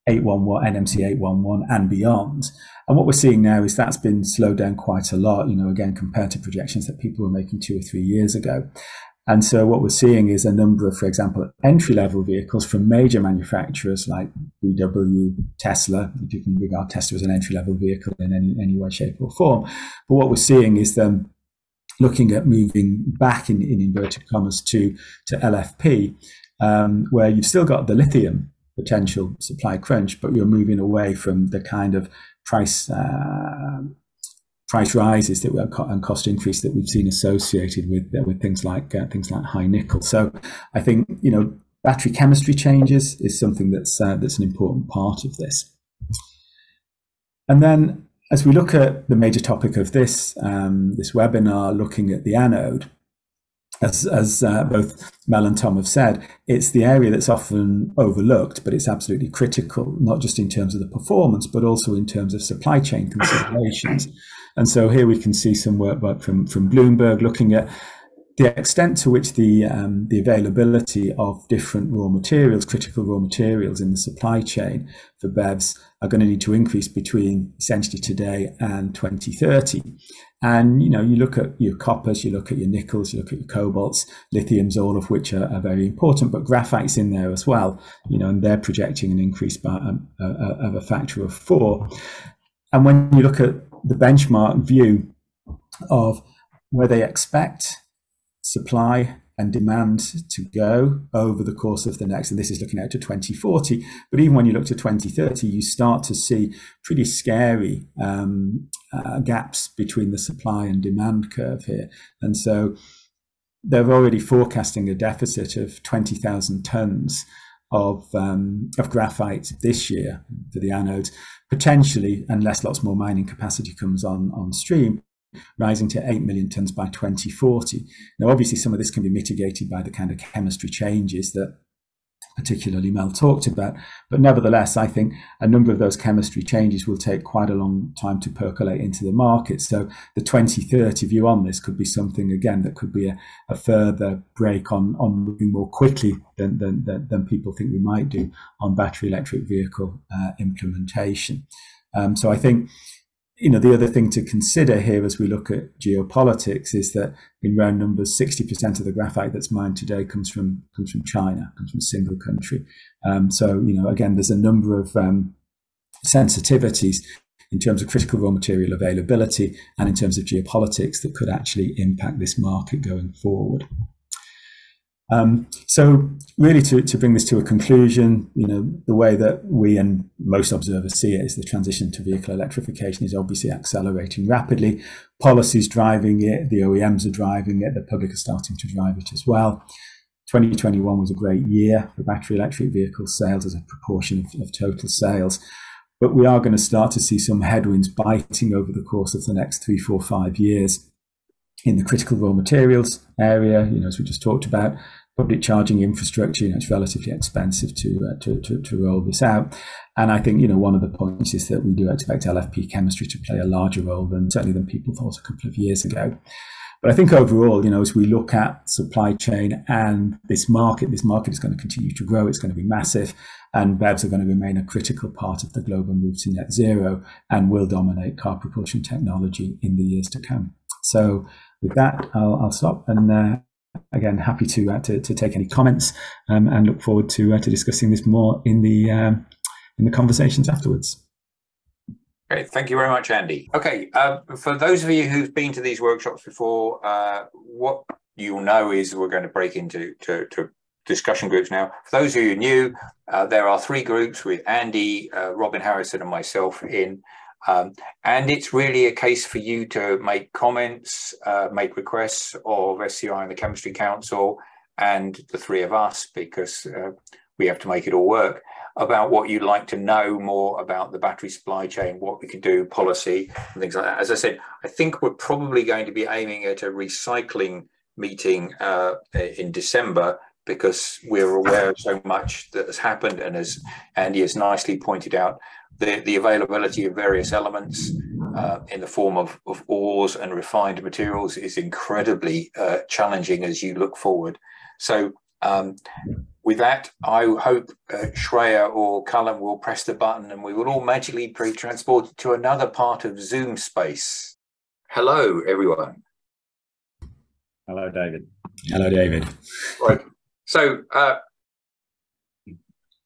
Speaker 4: 811, NMC 811 and beyond. And what we're seeing now is that's been slowed down quite a lot, again, compared to projections that people were making 2 or 3 years ago. And so what we're seeing is a number of, for example, entry-level vehicles from major manufacturers like VW, Tesla, if you can regard Tesla as an entry-level vehicle in any way, shape or form. But what we're seeing is them looking at moving back in inverted commas to LFP, where you've still got the lithium potential supply crunch, but you're moving away from the kind of price rises that and cost increase that we've seen associated with things like high nickel. So I think battery chemistry changes is something that's an important part of this. And then as we look at the major topic of this webinar, looking at the anode, as both Mel and Tom have said, it's the area that's often overlooked, but it's absolutely critical, not just in terms of the performance, but also in terms of supply chain considerations. And so here we can see some work from Bloomberg looking at the extent to which the availability of different raw materials, critical raw materials in the supply chain for BEVs are going to need to increase between essentially today and 2030. And, you look at your coppers, you look at your nickels, you look at your cobalts, lithiums, all of which are very important, but graphite's in there as well, and they're projecting an increase by of a factor of 4. And when you look at the benchmark view of where they expect supply and demand to go over the course of the next, and this is looking out to 2040, but even when you look to 2030, you start to see pretty scary gaps between the supply and demand curve here. And so they're already forecasting a deficit of 20,000 tons of graphite this year for the anodes, potentially, unless lots more mining capacity comes on stream, rising to 8 million tons by 2040. Now, obviously, some of this can be mitigated by the kind of chemistry changes that particularly Mel talked about. But nevertheless, I think a number of those chemistry changes will take quite a long time to percolate into the market. So the 2030 view on this could be something, again, that could be a further break on moving more quickly than people think we might do on battery electric vehicle implementation. So I think, the other thing to consider here as we look at geopolitics is that in round numbers, 60% of the graphite that's mined today comes from China, comes from a single country. So, again, there's a number of sensitivities in terms of critical raw material availability and in terms of geopolitics that could actually impact this market going forward. So really to bring this to a conclusion, the way that we and most observers see it is the transition to vehicle electrification is obviously accelerating rapidly. Policy's driving it, the OEMs are driving it, the public are starting to drive it as well. 2021 was a great year for battery electric vehicle sales as a proportion of total sales. But we are going to start to see some headwinds biting over the course of the next 3, 4, 5 years. In the critical raw materials area, as we just talked about, public charging infrastructure, it's relatively expensive to roll this out. And I think, one of the points is that we do expect LFP chemistry to play a larger role certainly than people thought a couple of years ago. But I think overall, as we look at supply chain and this market is going to continue to grow. It's going to be massive, and BEVs are going to remain a critical part of the global move to net zero and will dominate car propulsion technology in the years to come. So with that, I'll stop, and again, happy to take any comments, and look forward to discussing this more in the conversations afterwards.
Speaker 1: Great, thank you very much, Andy. Okay, for those of you who've been to these workshops before, what you'll know is we're going to break into discussion groups now. For those of you who are new, there are 3 groups with Andy, Robin Harrison, and myself in. And it's really a case for you to make comments, make requests of SCI and the Chemistry Council and the 3 of us, because we have to make it all work, about what you'd like to know more about the battery supply chain, what we can do, policy, and things like that. As I said, I think we're probably going to be aiming at a recycling meeting in December, because we're aware of so much that has happened, and as Andy has nicely pointed out, the availability of various elements in the form of ores and refined materials is incredibly challenging as you look forward. So with that, I hope Shreya or Cullen will press the button and we will all magically be transported to another part of Zoom space. Hello, everyone.
Speaker 5: Hello, David.
Speaker 4: Hello, David.
Speaker 1: Right. So,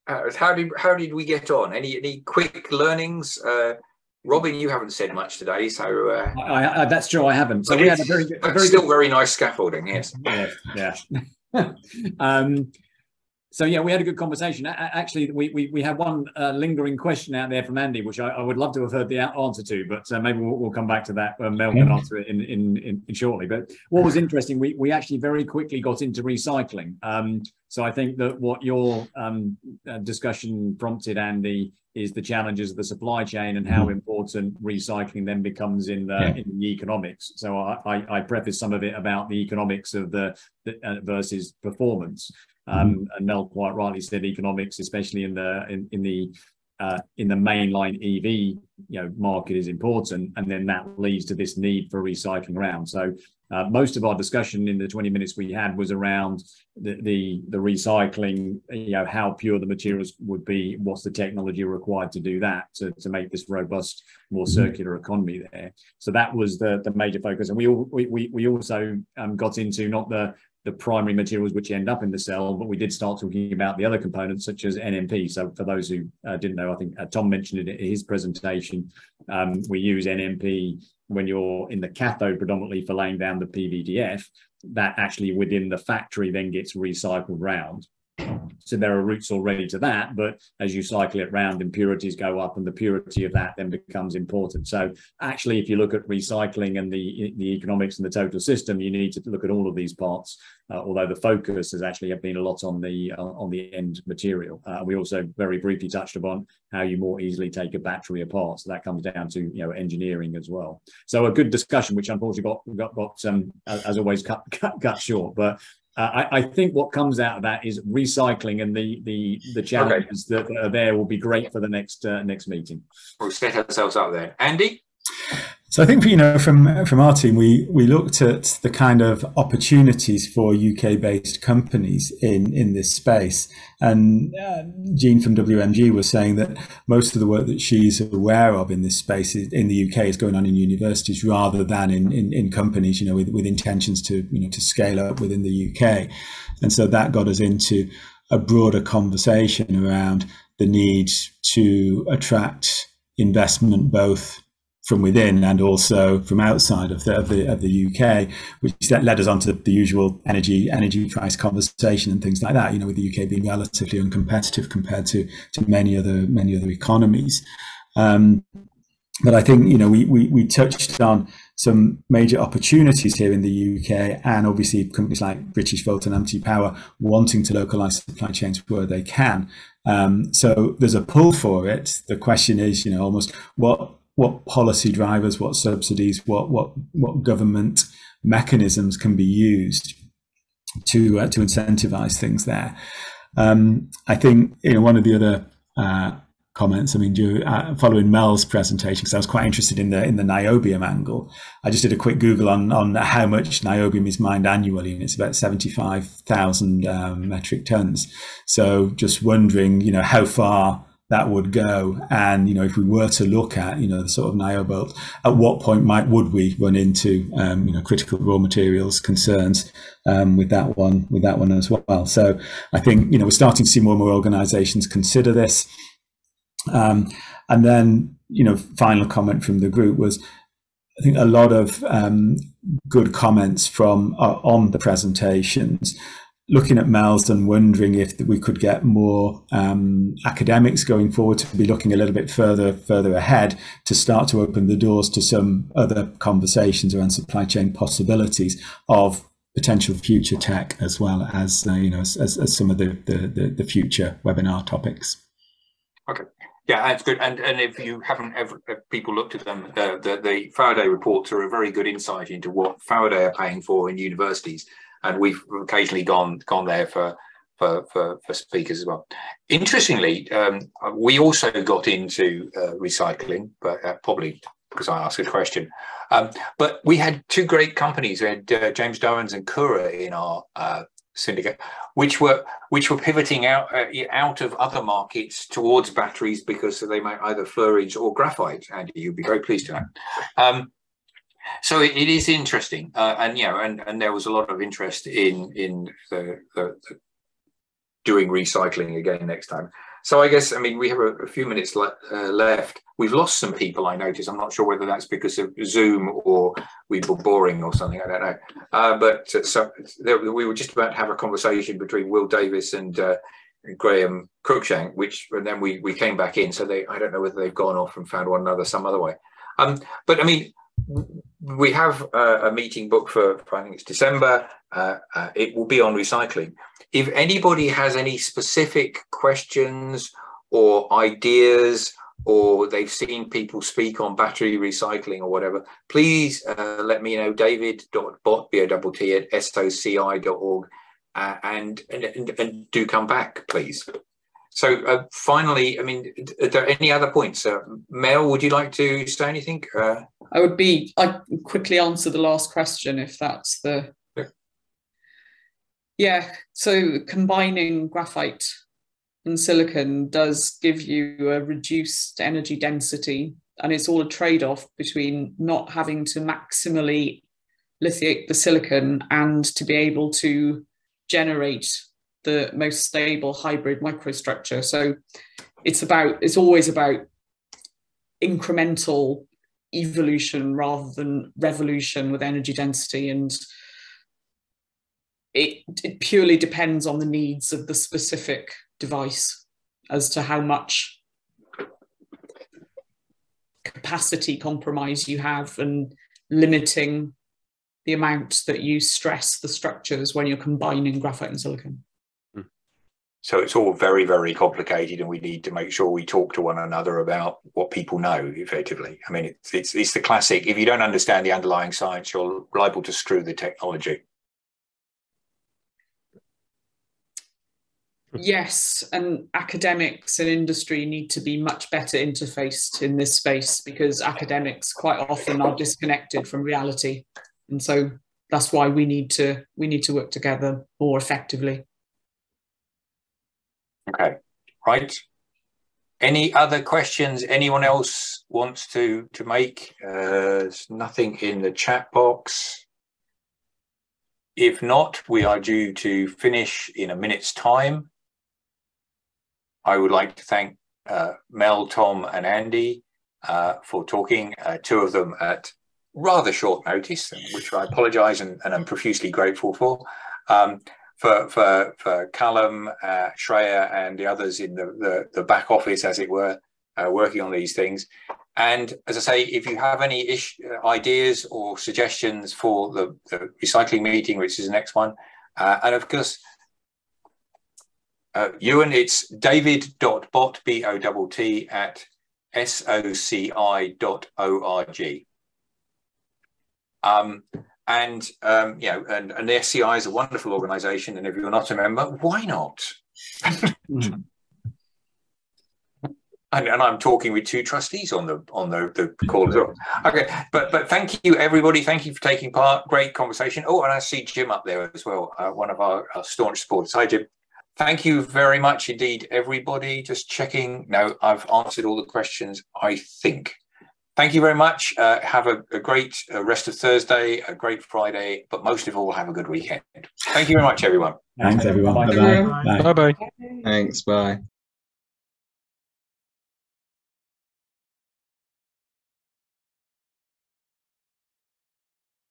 Speaker 1: how did we get on? Any quick learnings? Robin, you haven't said much today, so
Speaker 5: that's true. I haven't. So we had a very
Speaker 1: still very nice scaffolding. Yes.
Speaker 5: Yes. Yeah. So yeah, we had a good conversation. Actually, we had one lingering question out there from Andy, which I would love to have heard the answer to, but maybe we'll come back to that. Mel can answer it in shortly. But what was interesting, we actually very quickly got into recycling. So I think that what your discussion prompted, Andy, is the challenges of the supply chain and how important recycling then becomes in the economics. So I preface some of it about the economics of the versus performance. And Mel quite rightly said economics, especially in the mainline EV market, is important, and then that leads to this need for recycling around. So most of our discussion in the 20 minutes we had was around the recycling, how pure the materials would be, what's the technology required to do that, to make this robust, more circular economy there. So that was the major focus. And we also got into not the primary materials which end up in the cell, but we did start talking about the other components such as NMP. So for those who didn't know, I think Tom mentioned it in his presentation, we use NMP when you're in the cathode predominantly for laying down the PVDF. That actually within the factory then gets recycled round. So there are routes already to that, but as you cycle it round, impurities go up, and the purity of that then becomes important. So actually, if you look at recycling and the economics and the total system, you need to look at all of these parts, although the focus has actually been a lot on the end material. We also very briefly touched upon how you more easily take a battery apart. So that comes down to engineering as well. So a good discussion, which unfortunately got as always cut short, but I think what comes out of that is recycling, and the challenges that are there will be great for the next meeting.
Speaker 1: We'll set ourselves up there. Andy?
Speaker 4: So I think, from our team, we looked at the kind of opportunities for UK-based companies in this space. And Jean from WMG was saying that most of the work that she's aware of in this space in the UK is going on in universities rather than in companies, with intentions to scale up within the UK. And so that got us into a broader conversation around the need to attract investment both from within and also from outside of the UK, which led us on to the usual energy price conversation and things like that. With the UK being relatively uncompetitive compared to many other economies. But I think we touched on some major opportunities here in the UK, and obviously companies like British Volt and Amity Power wanting to localise supply chains where they can. So there's a pull for it. The question is, almost what policy drivers, what subsidies, what government mechanisms can be used to incentivize things there. I think one of the other comments, following Mel's presentation, because I was quite interested in the niobium angle. I just did a quick Google on how much niobium is mined annually, and it's about 75,000 metric tons. So just wondering, how far that would go, and if we were to look at the sort of niobelt, at what point would we run into critical raw materials concerns with that one as well. So I think we're starting to see more and more organisations consider this, and then final comment from the group was, I think, a lot of good comments from on the presentations. Looking at Mel's and wondering if we could get more academics going forward to be looking a little bit further ahead to start to open the doors to some other conversations around supply chain possibilities of potential future tech, as well as as some of the future webinar topics.
Speaker 1: Okay. Yeah, that's good. And if you haven't ever, if people looked at them, the Faraday reports are a very good insight into what Faraday are paying for in universities, and we've occasionally gone there for speakers as well. Interestingly, we also got into recycling, but probably because I asked a question. But we had two great companies. We had James Dowens and Cura in our syndicate, which were pivoting out of other markets towards batteries because they make either fluorides or graphite. Andy, you'd be very pleased to know. So it is interesting, and you know, and there was a lot of interest in the doing recycling again next time. So I guess, I mean, we have a few minutes left. We've lost some people, I notice. I'm not sure whether that's because of Zoom or we were boring or something. I don't know. So we were just about to have a conversation between Will Davis and Graham Cruikshank, and then we came back in. So I don't know whether they've gone off and found one another some other way. But I mean, we have a meeting booked for I think it's December. It will be on recycling. If anybody has any specific questions or ideas, or they've seen people speak on battery recycling or whatever, please let me know. David.bott, B-O-T-T, at SOCI.org, and do come back, please. So finally, I mean, are there any other points? Mel, would you like to say anything?
Speaker 2: I'd quickly answer the last question if that's the... Yeah, so combining graphite and silicon does give you a reduced energy density, and it's all a trade-off between not having to maximally lithiate the silicon and to be able to generate the most stable hybrid microstructure. So it's always about incremental evolution rather than revolution with energy density, and it purely depends on the needs of the specific device as to how much capacity compromise you have and limiting the amount that you stress the structures when you're combining graphite and silicon.
Speaker 1: So it's all very, very complicated, and we need to make sure we talk to one another about what people know effectively. I mean, it's the classic, if you don't understand the underlying science, you're liable to screw the technology.
Speaker 2: Yes, and academics and industry need to be much better interfaced in this space, because academics quite often are disconnected from reality, and so that's why we need to work together more effectively.
Speaker 1: Okay, right. Any other questions anyone else wants to make? There's nothing in the chat box. If not, we are due to finish in a minute's time. I would like to thank Mel, Tom and Andy for talking, two of them at rather short notice, which I apologise and I'm profusely grateful for. For Callum, Shreya and the others in the back office, as it were, working on these things. And as I say, if you have any ideas or suggestions for the recycling meeting, which is the next one, and of course, Ewan, it's david.bott, B-O-T-T, at SOCI.org. And you know, and the SCI is a wonderful organisation, and if you're not a member, why not? And I'm talking with two trustees on the call as well. Okay, but thank you everybody. Thank you for taking part. Great conversation. Oh, and I see Jim up there as well, one of our staunch supporters. Hi, Jim. Thank you very much indeed, everybody. Just checking. No, I've answered all the questions, I think. Thank you very much. Have a great rest of Thursday, a great Friday, but most of all, have a good weekend. Thank you very much, everyone.
Speaker 4: Thanks, everyone.
Speaker 2: Bye-bye.
Speaker 6: Bye-bye.
Speaker 7: Thanks, bye.